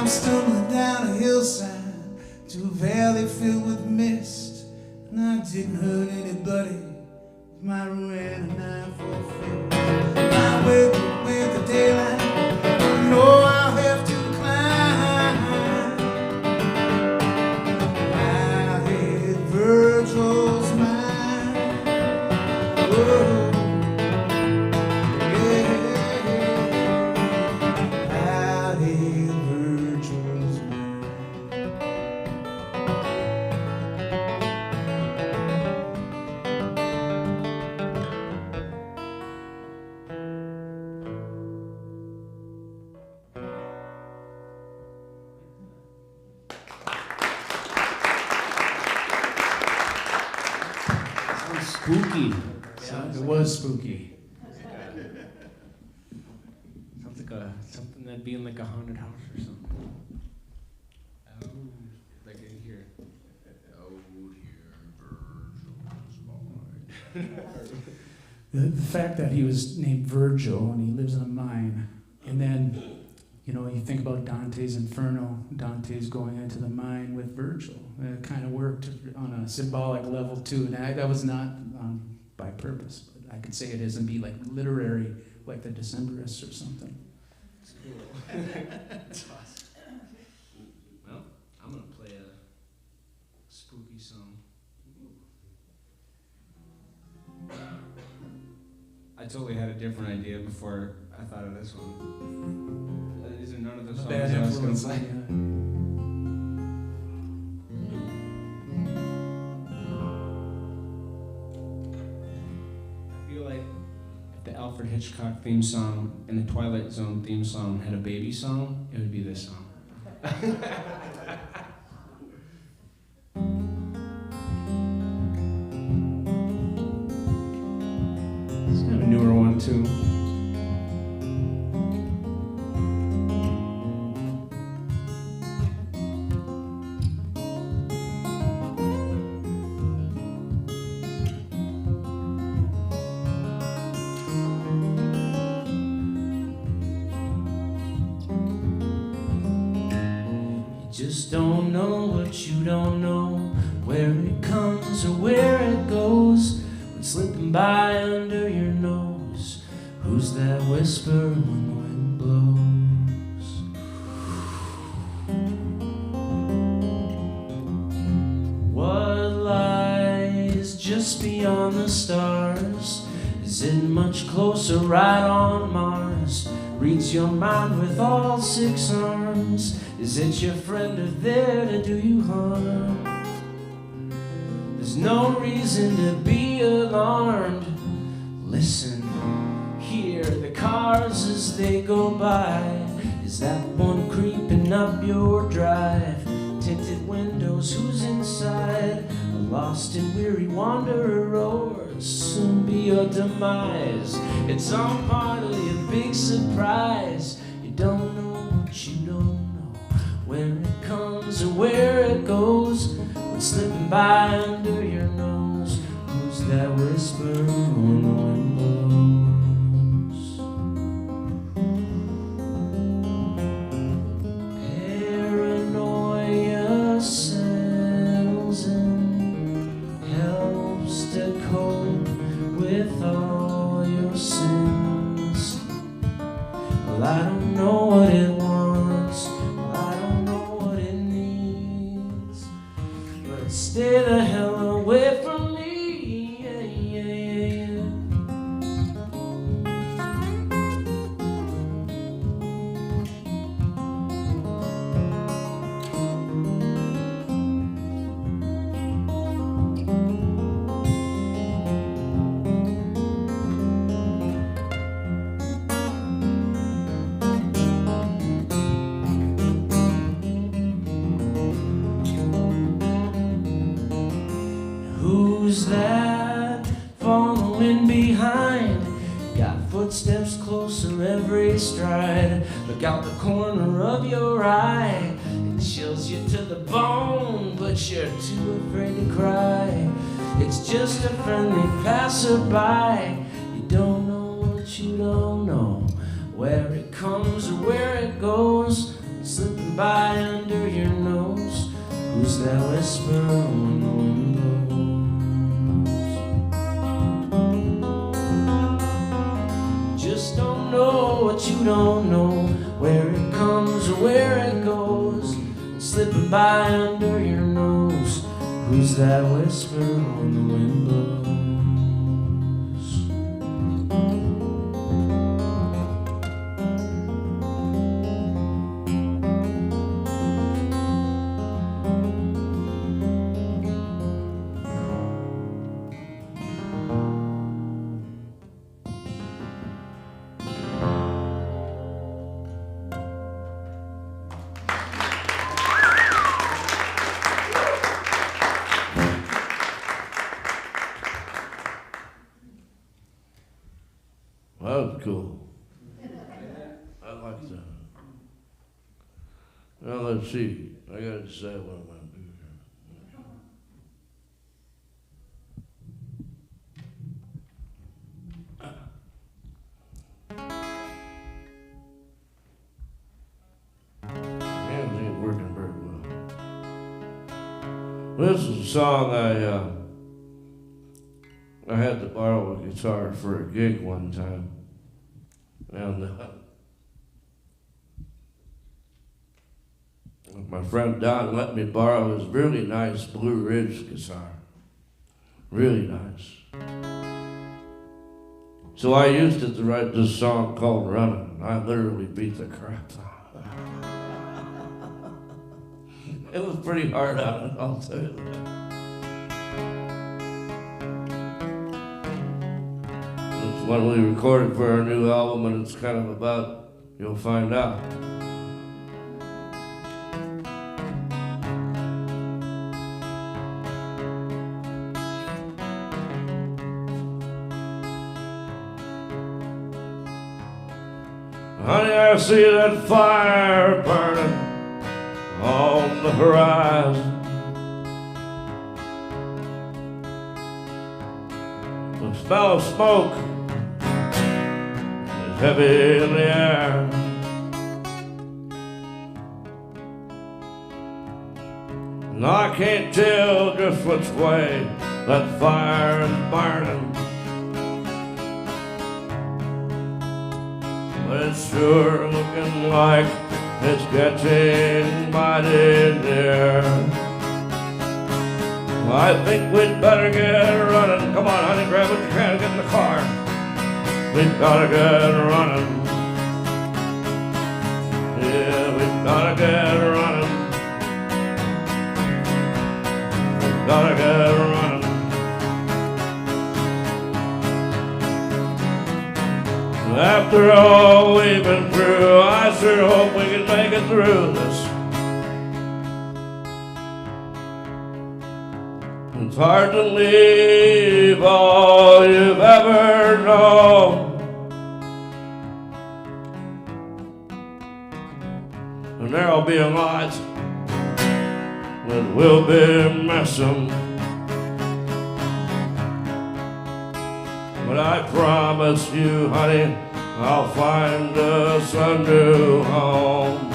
Stumbling down a hillside to a valley filled with mist, and I didn't hurt anybody, my ruin and I fulfill. I wake up with the daylight, I know I'll have to climb. I hit Virgil's mind. Whoa. Spooky. It was spooky. Sounds like something that'd be in like a haunted house or something. Oh, like in here. Oh, here, Virgil's mine. The fact that he was named Virgil and he lives in a mine, and then, you know, you think about Dante's Inferno, Dante's going into the mine with Virgil. It kind of worked on a symbolic level too, and that was not by purpose, but I could say it is and be like literary, like the Decemberists or something. That's cool. That's awesome. Well, I'm gonna play a spooky song. I totally had a different idea before I thought of this one. These are none of the songs Bad I was gonna influence. play. I feel like if the Alfred Hitchcock theme song and the Twilight Zone theme song had a baby song, it would be this song. It's kind of a newer one too. Just don't know what you don't know, where it comes or where it goes, when slipping by under your nose. Who's that whisper when the wind blows? What lies just beyond the stars? Is it much closer right on Mars? Reads your mind with all six arms. Is it your friend or there to do you harm? There's no reason to be alarmed. Listen, hear the cars as they go by. Is that one creeping up your drive? Tinted windows, who's inside? A lost and weary wanderer, or soon be your demise. It's all partly a big surprise. You don't know what you don't know, where it comes or where it goes, when slipping by under your nose. Who's that whisper when the wind blows? Paranoia settles in, helps to cope with all your sins. Well, I don't know what it wants, I don't know what it needs, but stay the hell away from me. Yeah, yeah, yeah. Who's that following behind? Got footsteps closer every stride. Look out the corner of your eye. It chills you to the bone, but you're too afraid to cry. It's just a friendly passerby. You don't know what you don't know, where it comes or where it goes, slipping by under your nose. Who's that whisper when the wind blows? slipping by under your nose. Who's that whisper on the wind blows? That was cool. I like that. Now let's see. I gotta decide what I'm gonna do here. Hands ain't working very well. This is a song I had to borrow a guitar for a gig one time. And my friend Don let me borrow his really nice Blue Ridge guitar. Really nice. So I used it to write this song called Runnin'. I literally beat the crap out of it. It was pretty hard on it, I'll tell you that. It's one we recorded for our new album, and it's kind of about, you'll find out. Honey, I see that fire burning on the horizon. The smell of smoke is heavy in the air. And I can't tell just which way that fire is burning, but it's sure looking like it's getting mighty near. I think we'd better get running. Come on, honey, grab what you can, get in the car. We've gotta get running. Yeah, we've gotta get running. We've gotta get running. After all we've been through, I sure hope we can make it through this. It's hard to leave all you've ever known, and there'll be a lot that we'll be missing. But I promise you, honey, I'll find us a new home.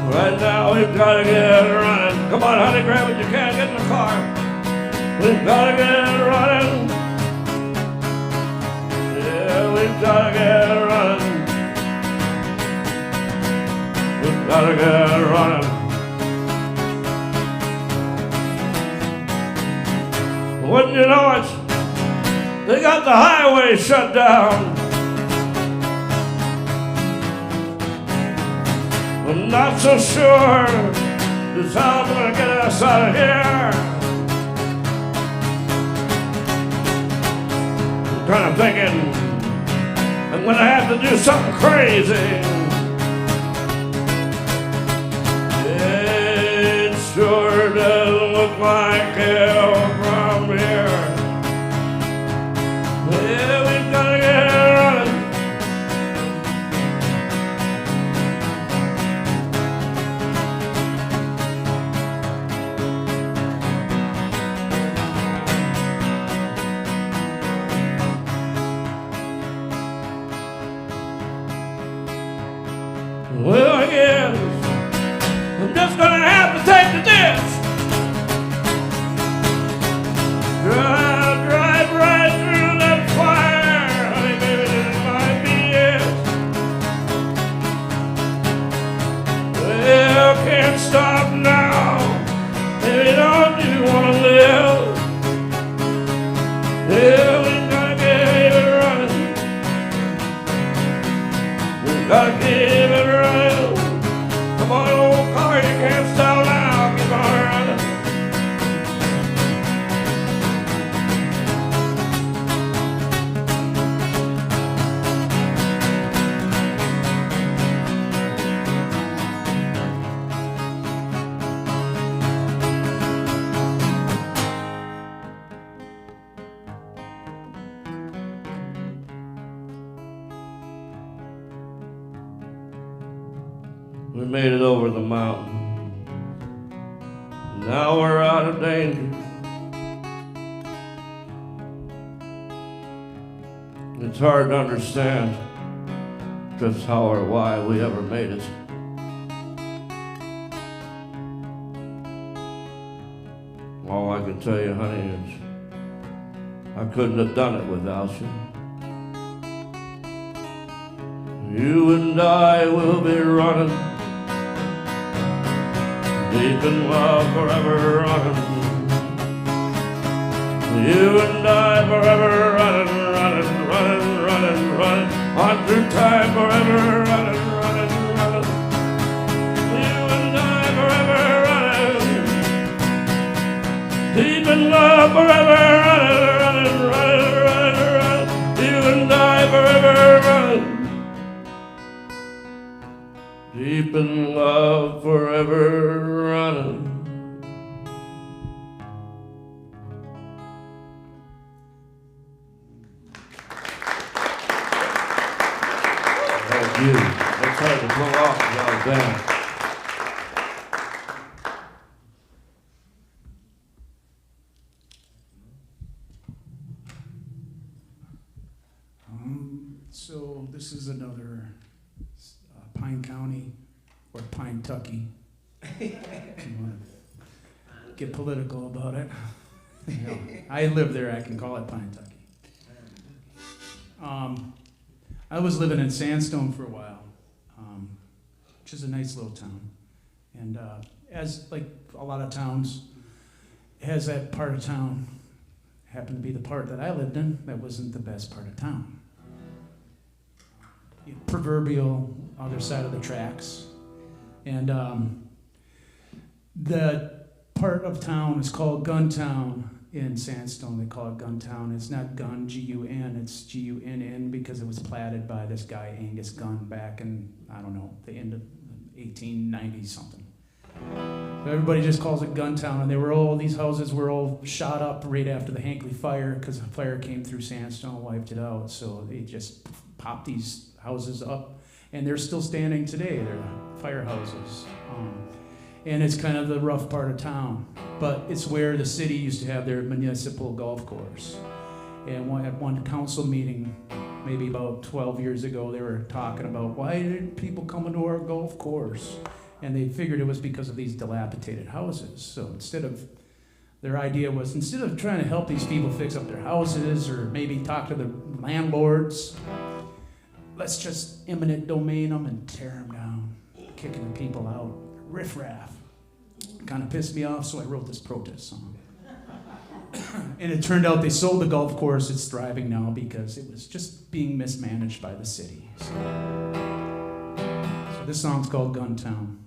Right now we've got to get running. Come on, honey, grab what you can, get in the car. We've got to get running. Yeah, we've got to get running. We've got to get running. Wouldn't you know it? They got the highway shut down. I'm not so sure just how I'm gonna get us out of here. I'm kind of thinking I'm gonna have to do something crazy. It sure doesn't look like hell from here. Yeah, we've gotta get running. Well, I guess I'm just gonna have to take the ditch. We made it over the mountain. Now we're out of danger. It's hard to understand just how or why we ever made it. All I can tell you, honey, is I couldn't have done it without you. You and I will be running deep in love, forever running. You and I forever running, running, running, running, running. On through time, forever running, running, running. You and I forever running. Deep in love, forever running, running, running, running, running. You and I forever running. Deep in love, forever running. Thank you. That's hard to pull off without a band. So this is another Pine County or Pine Tucky. If you want to get political about it. You know, I live there, I can call it Pine Tucky. I was living in Sandstone for a while, which is a nice little town. And as like a lot of towns, it has that part of town, happened to be the part that I lived in, that wasn't the best part of town. Proverbial other side of the tracks. And the part of town is called Guntown in Sandstone. They call it Guntown. It's not Gun, G-U-N, it's G-U-N-N because it was platted by this guy, Angus Gunn, back in, I don't know, the end of 1890 something. So everybody just calls it Guntown, and these houses were all shot up right after the Hankley fire because the fire came through Sandstone, wiped it out. So they just popped these houses up, and they're still standing today. They're firehouses. And it's kind of the rough part of town, but it's where the city used to have their municipal golf course. And at one council meeting, maybe about 12 years ago, they were talking about why did people come into our golf course? And they figured it was because of these dilapidated houses. So their idea was, instead of trying to help these people fix up their houses or maybe talk to the landlords, let's just eminent domain them and tear them down, kicking the people out. Riffraff. Kind of pissed me off, so I wrote this protest song. And it turned out they sold the golf course. It's thriving now because it was just being mismanaged by the city. So this song's called Guntown.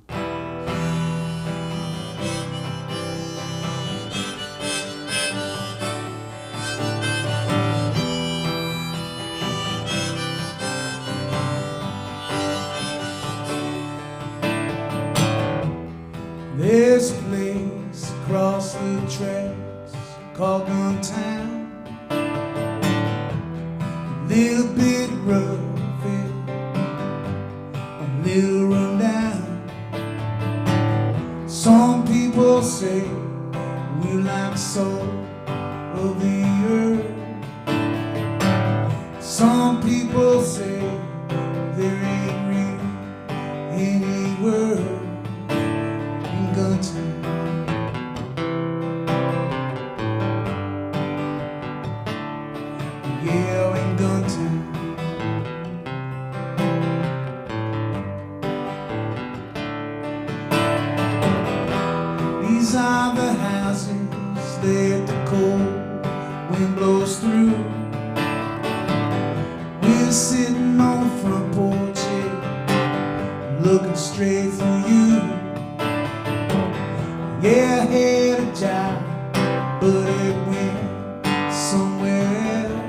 There's a place across the tracks called Guntown. A little bit rough, a little run down. Some people say we're like salt of the earth. Some people say there ain't really any word. Guntown. Yeah, in Guntown. These are the houses that the cold wind blows through. We're sitting on the front porch here, looking straight through you. Yeah, I had a job, but it went somewhere else.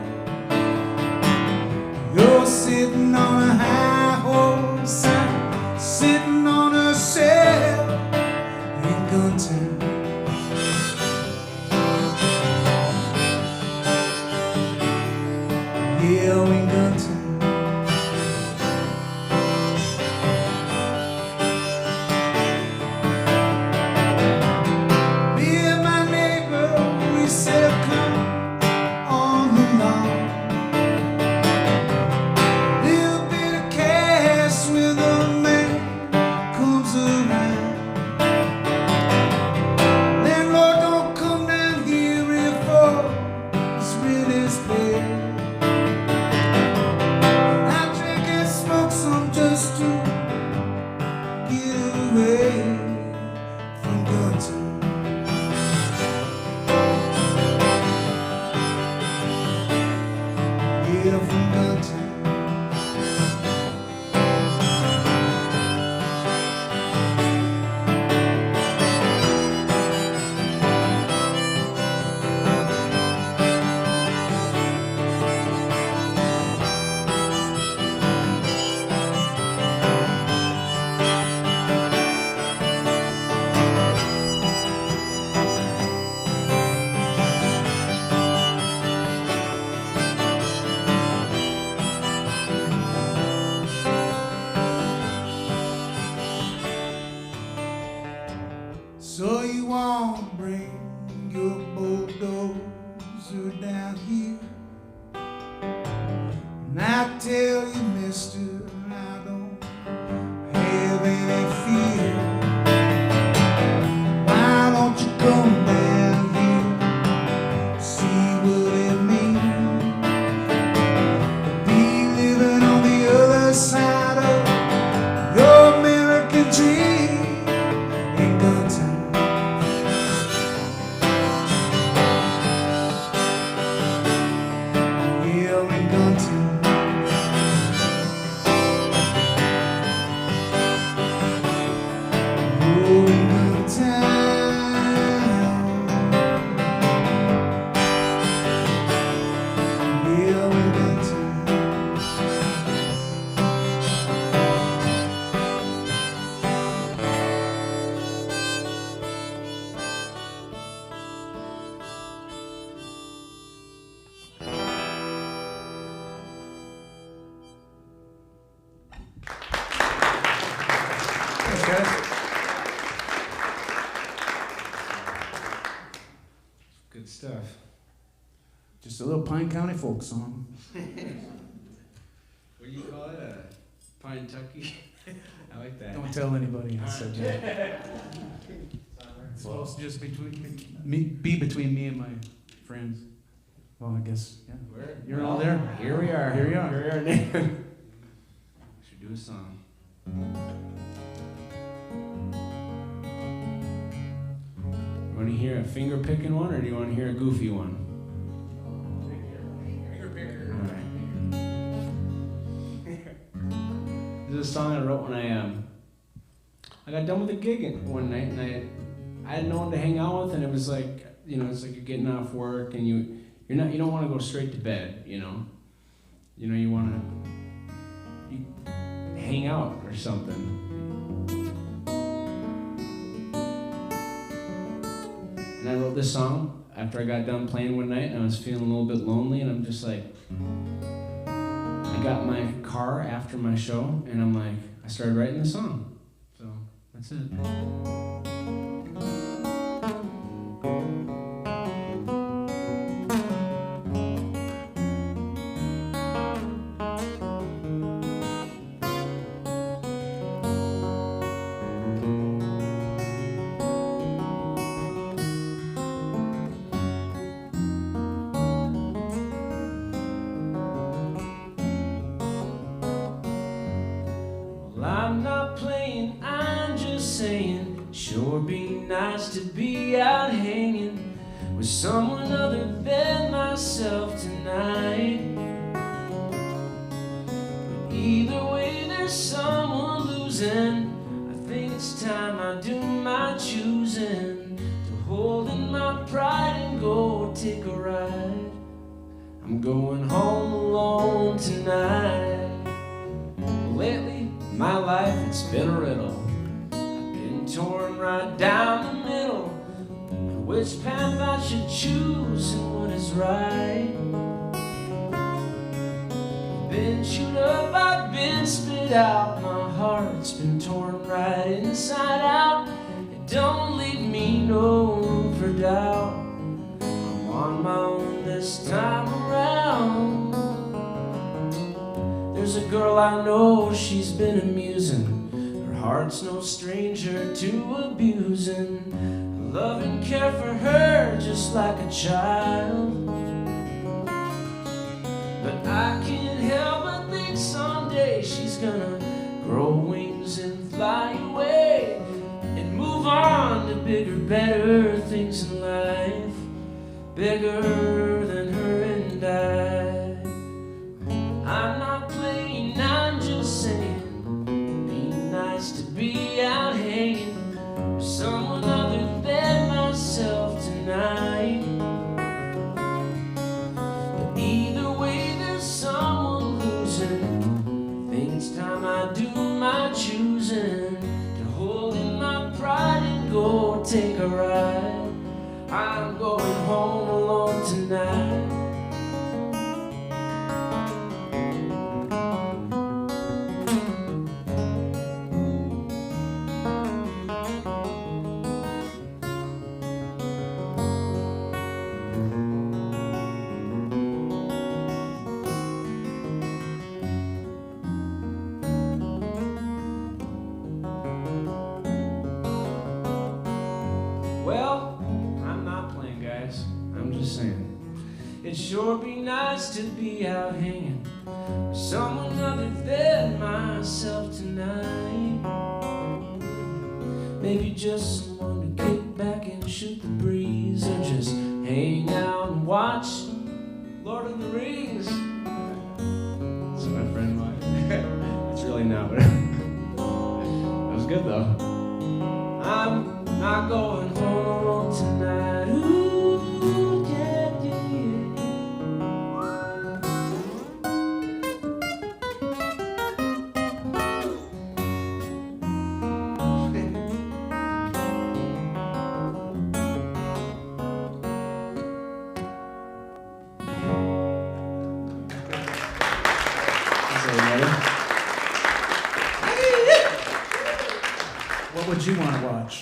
You're sitting on a high horse, I'm sitting on a shelf in Guntown. Yeah, in Guntown. Just a little Pine County folk song. What do you call it? Pine Tucky? I like that. Don't tell anybody I said that. It's supposed to just be between me and my friends. Well, I guess, yeah. You're all there. Here we are. Here we are. Here we are, Nathan. We should do a song. You want to hear a finger picking one, or do you want to hear a goofy one? Finger picker. All right. This is a song I wrote when I got done with a gig one night, and I had no one to hang out with, and it was like, you know, it's like you're getting off work, and you don't want to go straight to bed, you know. You want to hang out or something. And I wrote this song after I got done playing one night, and I was feeling a little bit lonely, and I'm just like, I got my car after my show, and I'm like, I started writing the song. So that's it. I'm not playing, I'm just saying, sure be nice to be out hanging with someone other than myself tonight. But either way, there's someone losing. I think it's time I do my choosing to hold in my pride and go take a ride. I'm going home alone tonight. Lately, my life, it's been a riddle. I've been torn right down the middle. Which path I should choose and what is right. Been chewed up, I've been spit out. My heart's been torn right inside out. It don't leave me no room for doubt. I'm on my own this time around. There's a girl I know, she's been amusing. Her heart's no stranger to abusing. I love and care for her just like a child. But I can't help but think someday she's gonna grow wings and fly away and move on to bigger, better things in life. Bigger than her and I. I'm not playing, I'm just saying, be nice to be out hanging with someone other than myself tonight. But either way, there's someone losing. I think it's time I do my choosing to hold in my pride and go take a ride. I'm going home alone tonight. Well, I'm not playing, guys. I'm just saying. It'd sure be nice to be out hanging with someone other than myself tonight. Maybe just someone to kick back and shoot the breeze, or just hang out and watch Lord of the Rings. That's what my friend liked. It's really not, but that was good though. I'm not going home alone tonight. Ooh, yeah, yeah, What would you want to watch?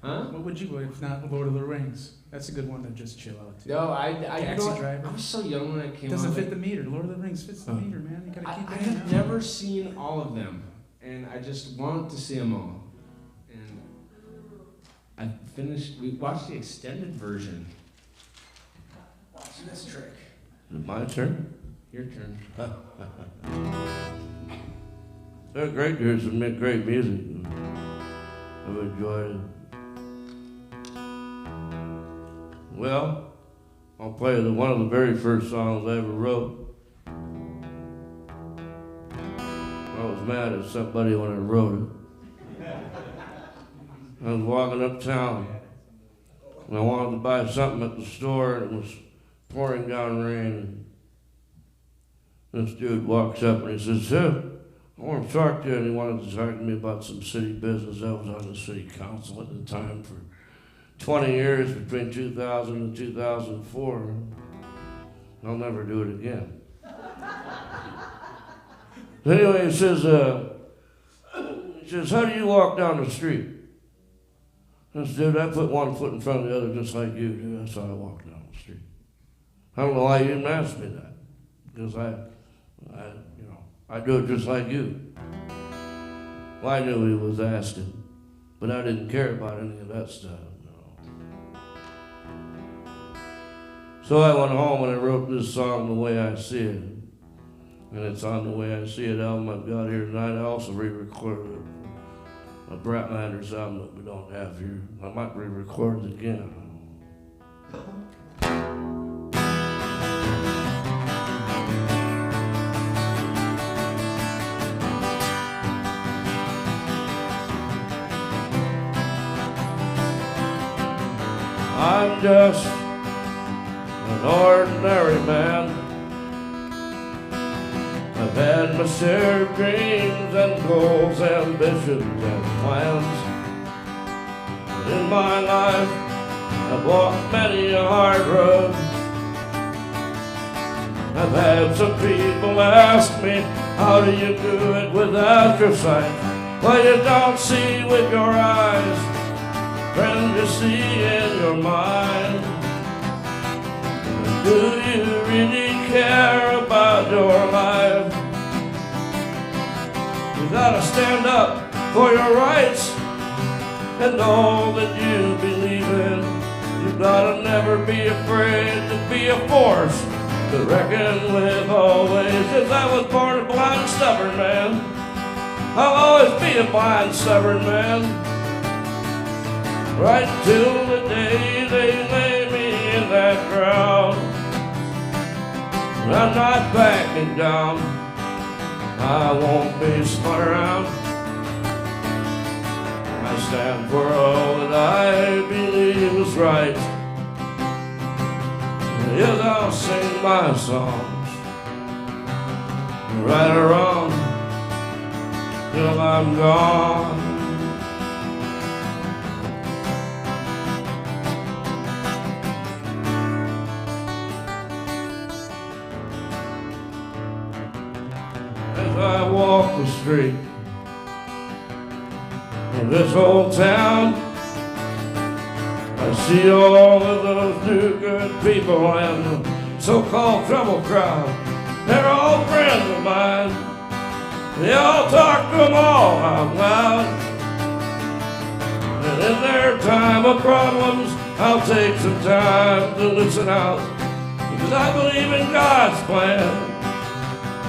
huh? What would you? If not, Lord of the Rings. That's a good one to just chill out to. No, Taxi Driver. I was so young when I came Doesn't out. fit the meter. Lord of the Rings fits the meter, man. You gotta keep I it have never seen all of them, and I just want to see them all. And I finished. We watched the extended version. Watch this trick. Is it my turn? Your turn. They're great. There's some great music. I've enjoyed it. Well, I'll play one of the very first songs I ever wrote. I was mad at somebody when I wrote it. I was walking uptown, and I wanted to buy something at the store, and it was pouring down rain. And this dude walks up and he says, "Hey, I want to talk to you," and he wanted to talk to me about some city business. I was on the city council at the time for 20 years, between 2000 and 2004. I'll never do it again. Anyway, he says, "How do you walk down the street?" I said, "Dude, I put one foot in front of the other just like you do. That's how I walk down the street." I don't know why you didn't ask me that, because I do it just like you. Well, I knew he was asking, but I didn't care about any of that stuff. No. So I went home and I wrote this song, The Way I See It. And it's on The Way I See It album I've got here tonight. I also re-recorded a Bratlander's album that we don't have here. I might re-record it again. I'm just an ordinary man. I've had my share of dreams and goals, ambitions and plans. But in my life, I've walked many a hard road. I've had some people ask me, "How do you do it without your sight?" Well, you don't see with your eyes, friend, you see in your mind. Do you really care about your life? You gotta stand up for your rights and all that you believe in. You gotta never be afraid to be a force to reckon with always. Yes, I was born a blind, stubborn man. I'll always be a blind, stubborn man. Right till the day they lay me in that ground. I'm not backing down. I won't be spun around. I stand for all that I believe is right. Yes, I'll sing my songs, right or wrong, till I'm gone. As I walk the street of this old town, I see all of those new good people and the so-called trouble crowd. They're all friends of mine. They all talk to them all out loud. And in their time of problems, I'll take some time to listen out, because I believe in God's plan.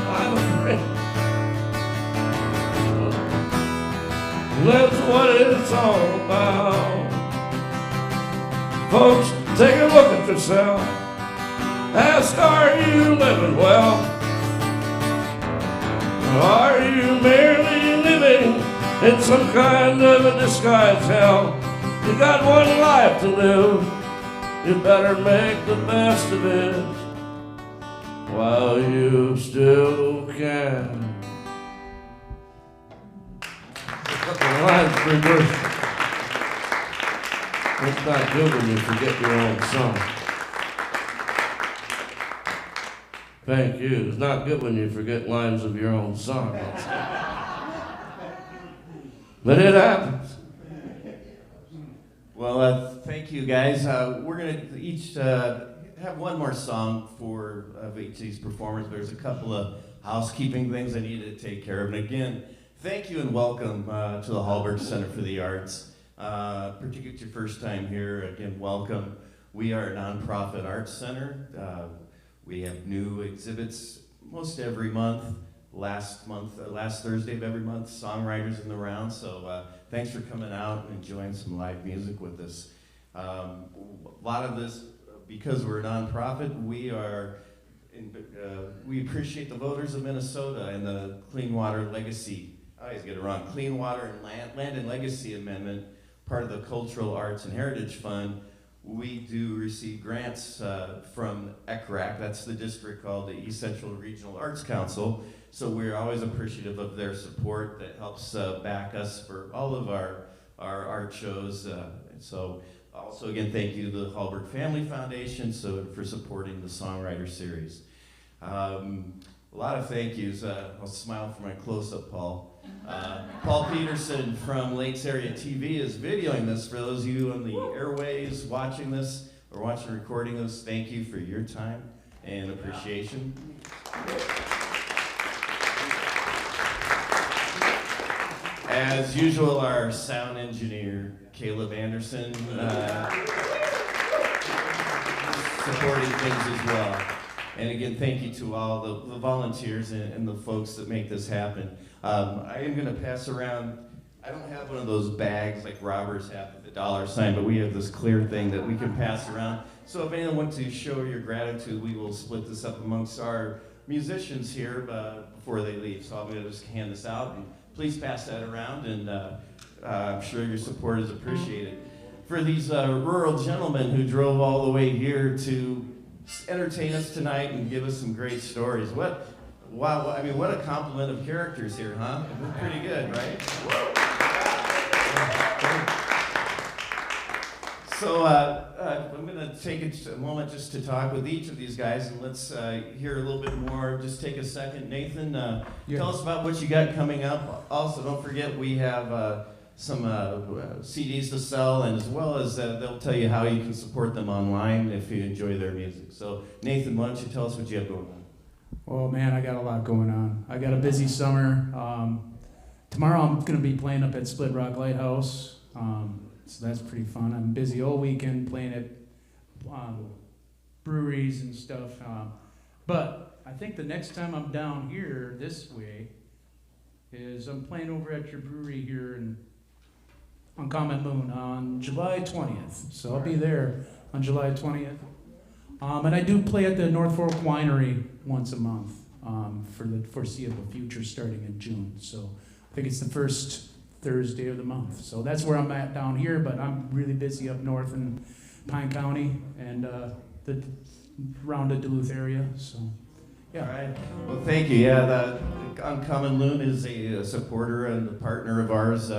I'm afraid. That's what it's all about. Folks, take a look at yourself. Ask, are you living well? Or are you merely living in some kind of a disguised hell? You got one life to live. You better make the best of it while you still can. Lines reversed. It's not good when you forget your own song. Thank you. It's not good when you forget lines of your own song. But it happens. Well, thank you, guys. We're going to each have one more song for each of these performers. There's a couple of housekeeping things I need to take care of. And again, thank you and welcome to the Hallberg Center for the Arts. Particularly it's your first time here, again, welcome. We are a nonprofit arts center. We have new exhibits most every month. Last Thursday of every month, Songwriters in the round. So thanks for coming out and enjoying some live music with us. A lot of this, because we're a nonprofit, we appreciate the voters of Minnesota and the Clean Water Legacy. I always get it wrong. Clean Water and Land and Legacy Amendment, part of the Cultural Arts and Heritage Fund. We do receive grants from ECRAC, that's the district called the East Central Regional Arts Council. So we're always appreciative of their support that helps back us for all of our art shows. So also again, thank you to the Hallberg Family Foundation for supporting the Songwriter series. A lot of thank yous. I'll smile for my close-up, Paul. Paul Peterson from Lakes Area TV is videoing this. For those of you on the airways watching this or watching recording this, thank you for your time and appreciation. As usual, our sound engineer, Caleb Anderson, supporting things as well. And again, thank you to all the volunteers and the folks that make this happen. I am going to pass around, I don't have one of those bags like robbers have with the dollar sign, but we have this clear thing that we can pass around. So if anyone wants to show your gratitude, we will split this up amongst our musicians here before they leave. So I'm going to just hand this out, and please pass that around, and I'm sure your support is appreciated. For these rural gentlemen who drove all the way here to entertain us tonight and give us some great stories. Wow, I mean, what a compliment of characters here, huh? Pretty good, right? So I'm going to take a moment just to talk with each of these guys, and let's hear a little bit more. Just take a second. Nathan, tell us about what you got coming up. Also, don't forget we have some CDs to sell, and as well as they'll tell you how you can support them online if you enjoy their music. So Nathan, why don't you tell us what you have going on? Oh man, I got a lot going on. I got a busy summer. Tomorrow I'm going to be playing up at Split Rock Lighthouse, so that's pretty fun. I'm busy all weekend playing at breweries and stuff. But I think the next time I'm down here this way is I'm playing over at your brewery here on Comet Moon on July 20th. So I'll be there on July 20th. And I do play at the North Fork Winery once a month for the foreseeable future starting in June. So I think it's the first Thursday of the month. So that's where I'm at down here, but I'm really busy up north in Pine County and around the Duluth area. So, yeah. All right. Well, thank you. Yeah, the Uncommon Loon is a supporter and a partner of ours.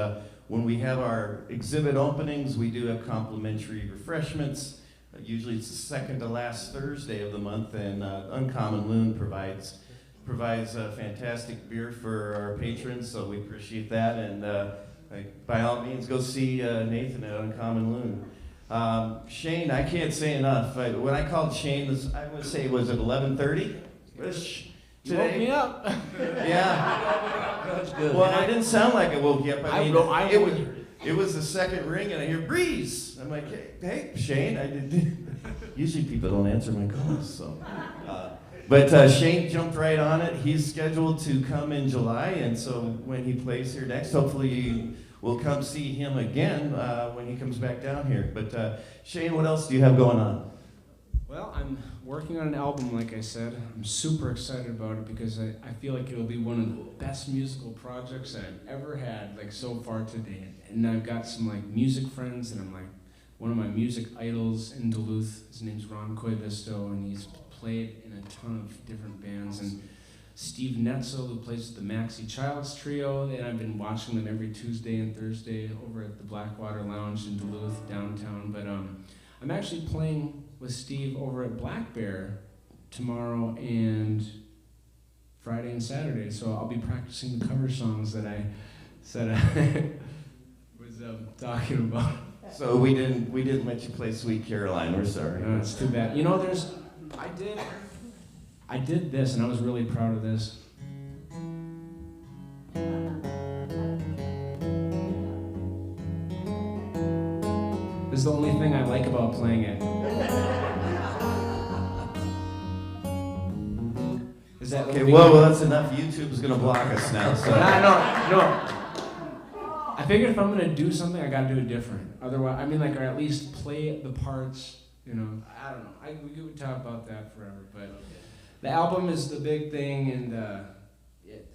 When we have our exhibit openings, we do have complimentary refreshments. Usually it's the second to last Thursday of the month, and Uncommon Loon provides fantastic beer for our patrons, so we appreciate that. And by all means, go see Nathan at Uncommon Loon. Shane, I can't say enough. When I called Shane, I would say, was it 11:30? You woke me up. Yeah. That's good. Well, I didn't sound like I woke you up. I mean, it was the second ring, and I hear breeze. I'm like, hey, Shane. I did. Usually people don't answer my calls, so. But Shane jumped right on it. He's scheduled to come in July, and so when he plays here next, hopefully you will come see him again when he comes back down here. But Shane, what else do you have going on? Well, I'm working on an album, like I said. I'm super excited about it because I feel like it'll be one of the best musical projects that I've ever had, like so far today. And I've got some like music friends, and I'm like one of my music idols in Duluth. His name's Ron Coivisto, and he's played in a ton of different bands. And Steve Netzel, who plays with the Maxie Childs Trio, and I've been watching them every Tuesday and Thursday over at the Blackwater Lounge in Duluth downtown. But I'm actually playing with Steve over at Black Bear tomorrow and Friday and Saturday, so I'll be practicing the cover songs that I said I was talking about. So we didn't let you play Sweet Caroline. We're sorry. No, it's too bad. You know, I did this, and I was really proud of this. This is the only thing I like about playing it. Is that Okay, well, that's enough. YouTube's gonna block us now. So. No. I figured if I'm gonna do something, I gotta do it different. Otherwise, I mean, like, or at least play the parts. You know, I don't know. We could talk about that forever, but the album is the big thing, and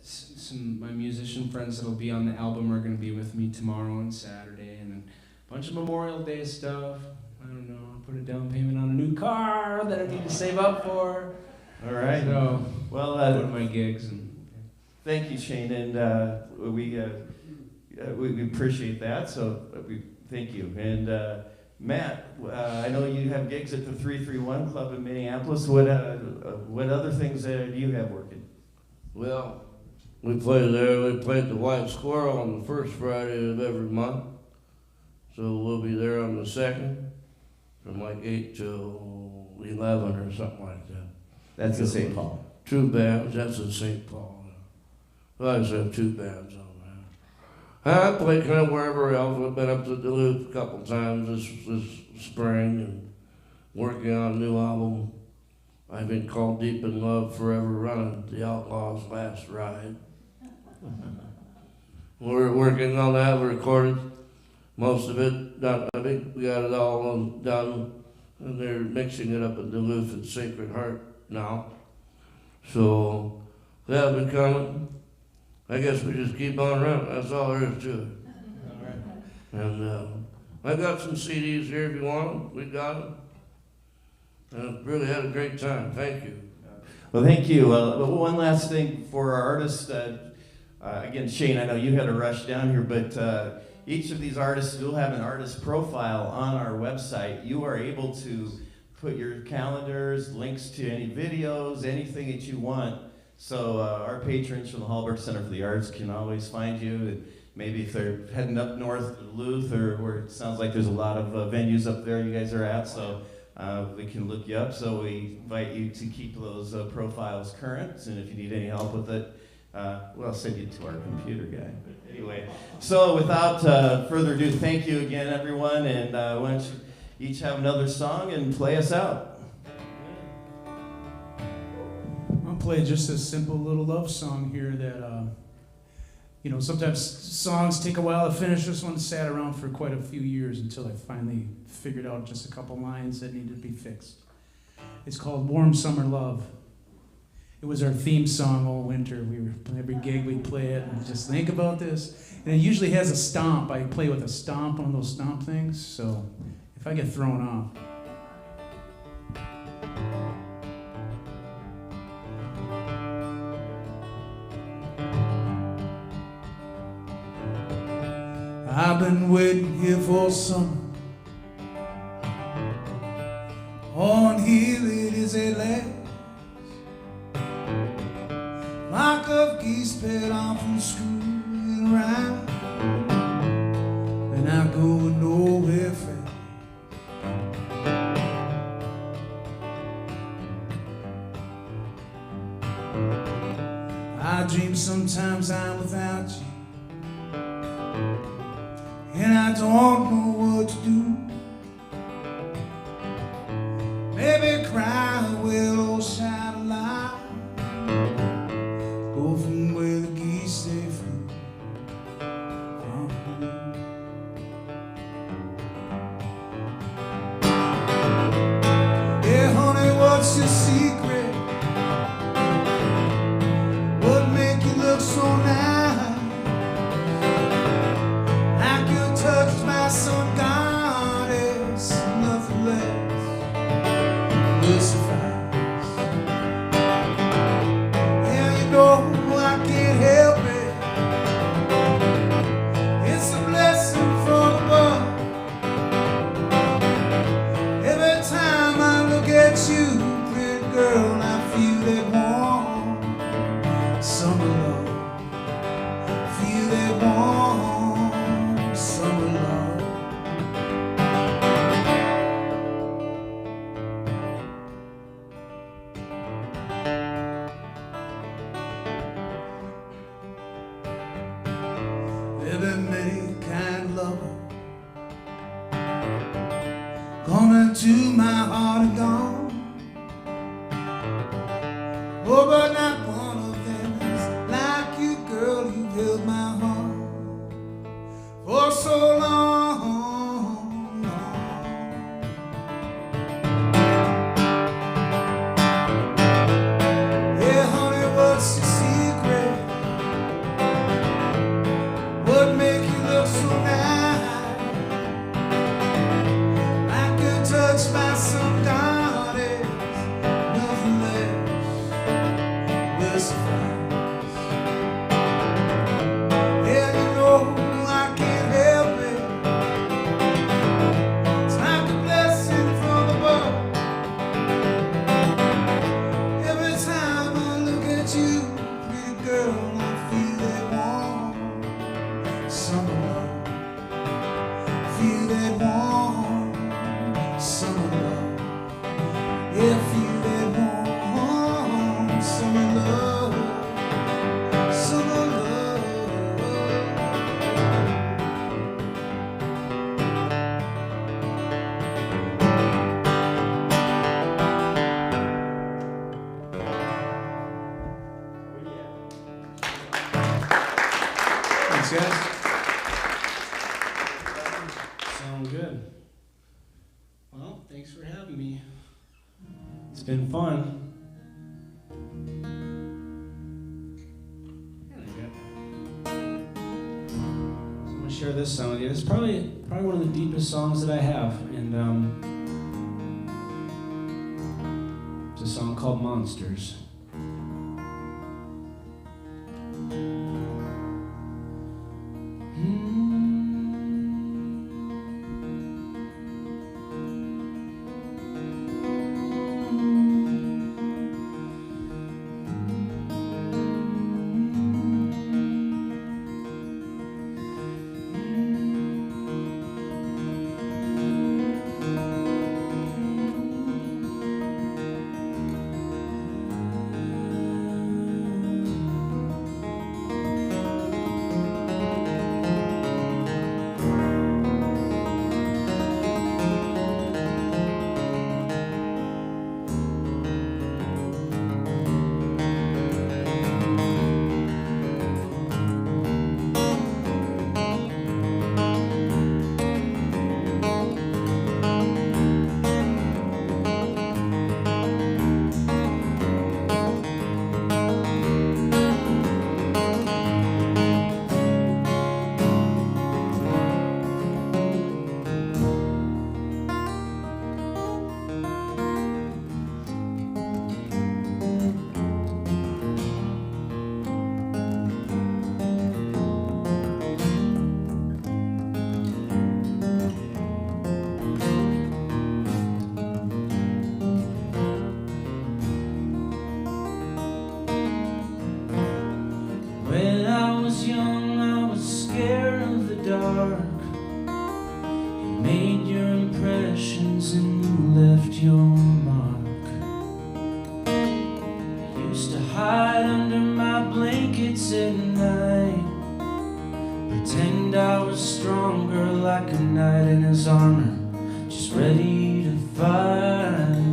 some my musician friends that'll be on the album are gonna be with me tomorrow and Saturday, and then a bunch of Memorial Day stuff. I don't know. I'll put a down payment on a new car that I need to save up for. All right. So, well, go to my gigs and. Thank you, Shane, and we appreciate that. So we thank you. And Matt, I know you have gigs at the 331 Club in Minneapolis. What other things do you have working? Well, we play there. We play at the White Squirrel on the first Friday of every month. So we'll be there on the 2nd from like 8 till 11 or something like that. That's in St. Paul. 2 bands. That's in St. Paul. Well, I just have 2 bands on there. I play kind of wherever else. I've been up to Duluth a couple times this spring and working on a new album. I've been called Deep in Love Forever Running, The Outlaws' Last Ride. We're working on that. We recorded most of it done. I think we got it all done, and they're mixing it up in Duluth at Sacred Heart now. So that'll be coming. I guess we just keep on running. That's all there is to it. All right. And I got some CDs here if you want them. We got them. And really had a great time. Thank you. Well, thank you. One last thing for our artists. Again, Shane, I know you had to rush down here, but each of these artists will have an artist profile on our website. You are able to put your calendars, links to any videos, anything that you want. So our patrons from the Hallberg Center for the Arts can always find you. And maybe if they're heading up north to Duluth, or where it sounds like there's a lot of venues up there you guys are at, so we can look you up. So we invite you to keep those profiles current, and if you need any help with it, well, I'll send you to our computer guy. But anyway, so without further ado, thank you again, everyone, and why don't you each have another song and play us out. I'll play just a simple little love song here that, sometimes songs take a while to finish. This one sat around for quite a few years until I finally figured out just a couple lines that needed to be fixed. It's called Warm Summer Love. It was our theme song all winter. Every gig we'd play it and just think about this. And it usually has a stomp. I play with a stomp, one of those stomp things. So if I get thrown off. I've been waiting here for summer. On here it is at last. Flock of geese paid off from school and around, and I go nowhere fast. I dream sometimes I'm without you, and I don't know what to do. Maybe cry, well, or shout aloud. Go from where the geese say flew. Yeah, honey, what's your secret? What make you look so nice? Like your touch is my sun gone. Oh, but not one of them is like you, girl. You held my heart for so long. Yeah, honey, what's your secret? What make you look so nice? Like you're touched by some goddess, nothing less will suffice. Yeah, you know I can't help it. It's like a blessing from above. Every time I look at you, pretty girl, I feel that warm summer love. Feel that warm summer love. Yeah, feel that warm summer love. Summer love. Thanks, guys. Sound good. Well, thanks for having me. It's been fun. I'm gonna share this song with you. It's probably one of the deepest songs that I have, and it's a song called Monsters. When I was young, I was scared of the dark. You made your impressions and you left your mark. I used to hide under my blankets at night, pretend I was stronger like a knight in his armor, just ready to fight.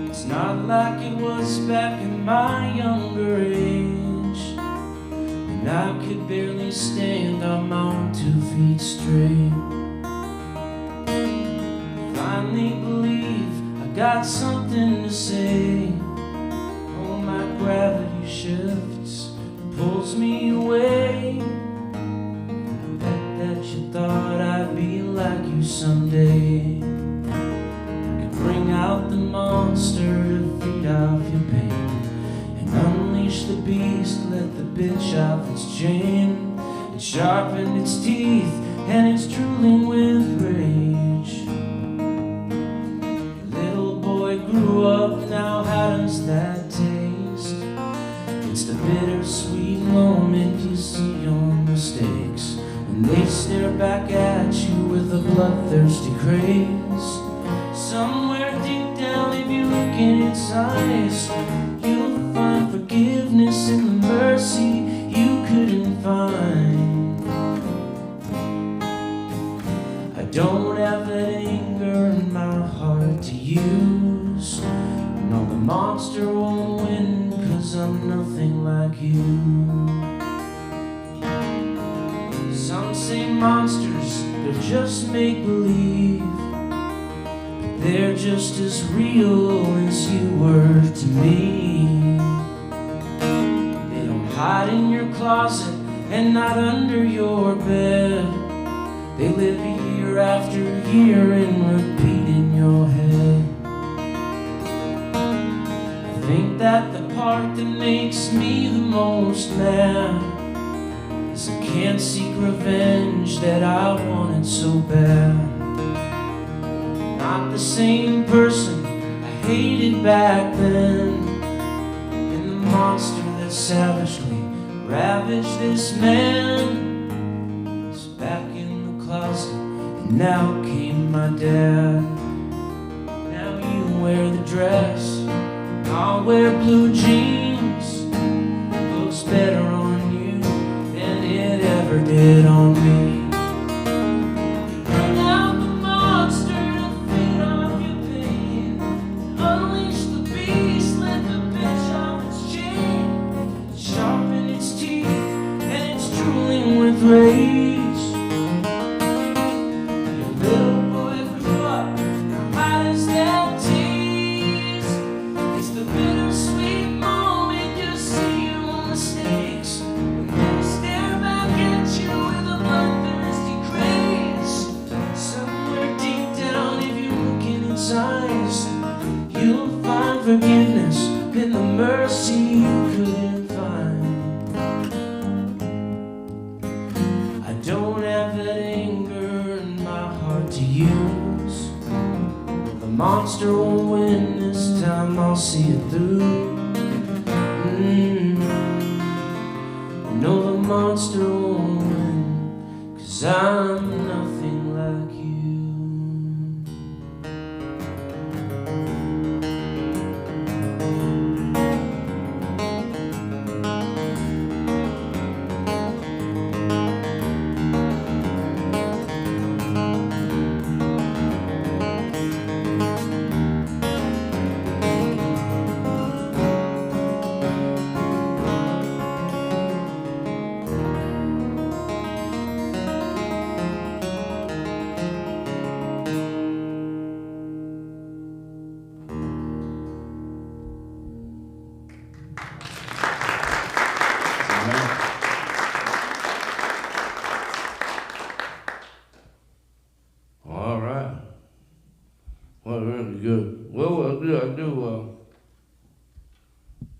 It's not like it was back in my younger age, when I could barely stand on my own 2 feet straight. Finally believe I got something to say. Oh, my gravity shifts, pulls me away. I bet that you thought I'd be like you someday. Bring out the monster to feed off your pain, and unleash the beast, let the bitch off its chain. It sharpened its teeth and it's drooling with rage. The little boy grew up, now how does that taste? It's the bittersweet moment you see your mistakes, when they stare back at you with a bloodthirsty craze. Somewhere deep down, if you look in its eyes, you'll find forgiveness in the mercy you couldn't find. I don't have that anger use. No, the monster won't win, 'cause I'm nothing like you. Some say monsters, they're just make-believe. They're just as real as you were to me. They don't hide in your closet and not under your bed. They live year after year and repeat in your head. I think that the part that makes me the most mad is I can't seek revenge that I wanted so bad. Not the same person I hated back then, and the monster that savagely ravaged this man is back in the closet, and now came my dad. Now you wear the dress, I'll wear blue jeans. Looks better on you than it ever did on me. Rage. Your little boy grew up, now how does that taste? It's the bittersweet moment you see your mistakes, and then they stare back at you with a bloodthirsty craze. Somewhere deep down, if you look in its eyes, you'll find forgiveness in the mercy you couldn't find. Don't have that anger in my heart to use. The monster won't win this time, I'll see it through. No, the monster won't win, 'cause I'm nothing like you.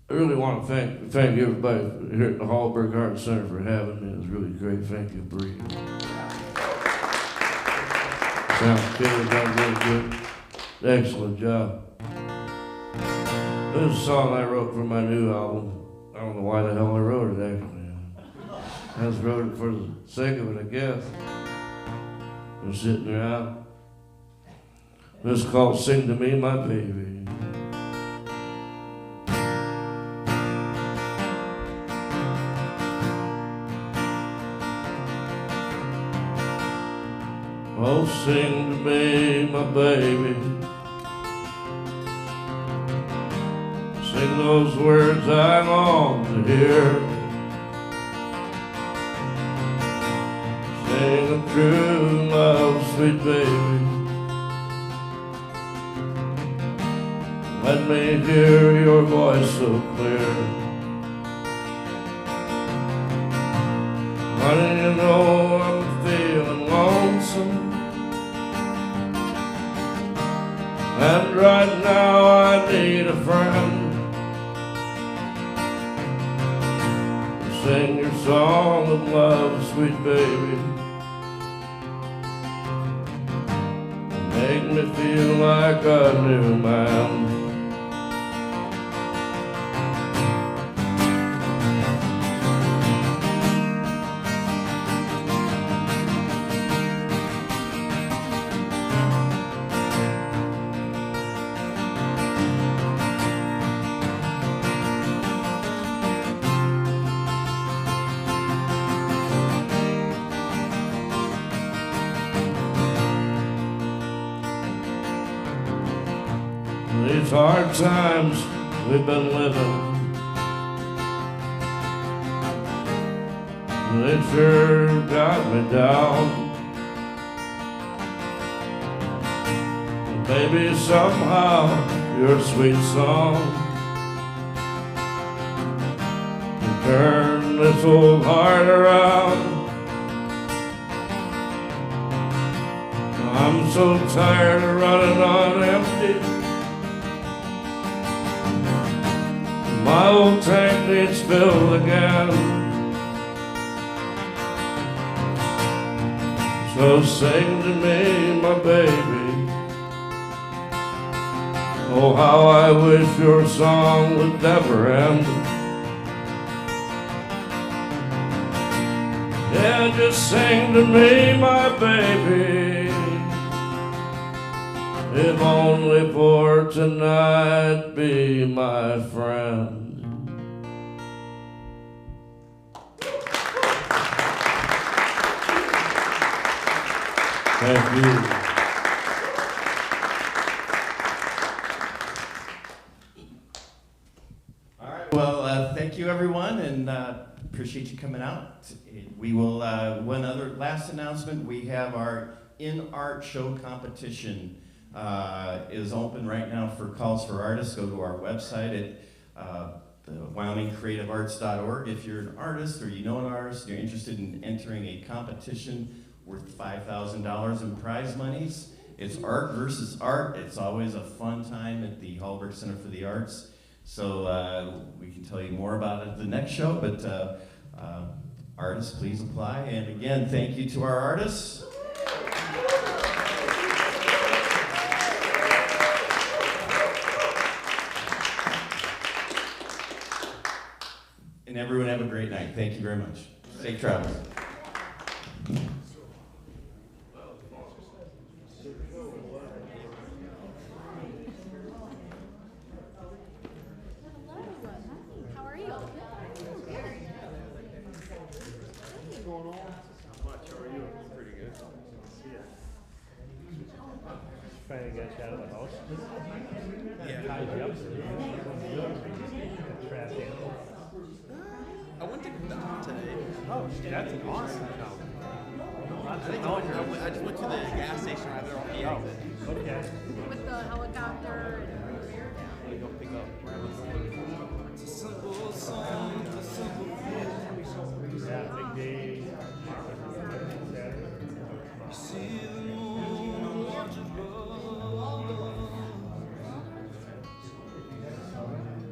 I really want to thank everybody here at the Hallberg Center for having me. It was really great. Thank you, Bree. Sounds good. Done really good. Excellent job. This is a song I wrote for my new album. I don't know why the hell I wrote it, actually. I just wrote it for the sake of it, I guess. I'm sitting around. This is called Sing to Me, My Baby. Oh, sing to me, my baby. Sing those words I long to hear. Sing of true love, sweet baby. Let me hear your voice so clear. Honey, you know I'm feeling lonesome, and right now I need a friend. Sing your song of love, sweet baby. Make me feel like a new man. These hard times we've been living, they sure got me down. Maybe somehow your sweet song can turn this old heart around. I'm so tired of running on empty. My old tank needs filled again. So sing to me, my baby. Oh, how I wish your song would never end. Yeah, just sing to me, my baby. If only for tonight, be my friend. Thank you. All right, well, thank you everyone, and appreciate you coming out. We will, one other last announcement, we have our In Art Show competition is open right now for calls for artists. Go to our website at WyomingCreativeArts.org. If you're an artist or you know an artist, you're interested in entering a competition worth $5,000 in prize monies. It's art versus art. It's always a fun time at the Hallberg Center for the Arts. So we can tell you more about it at the next show, but artists, please apply. And again, thank you to our artists. And everyone have a great night. Thank you very much. Safe travels. Finally got you out of the house. Yeah. Tied you up. Trapped animal. I went to Cook today. Oh, that's an awesome town. I just went to the gas station right there off the exit. Okay. With the helicopter. Go pick up.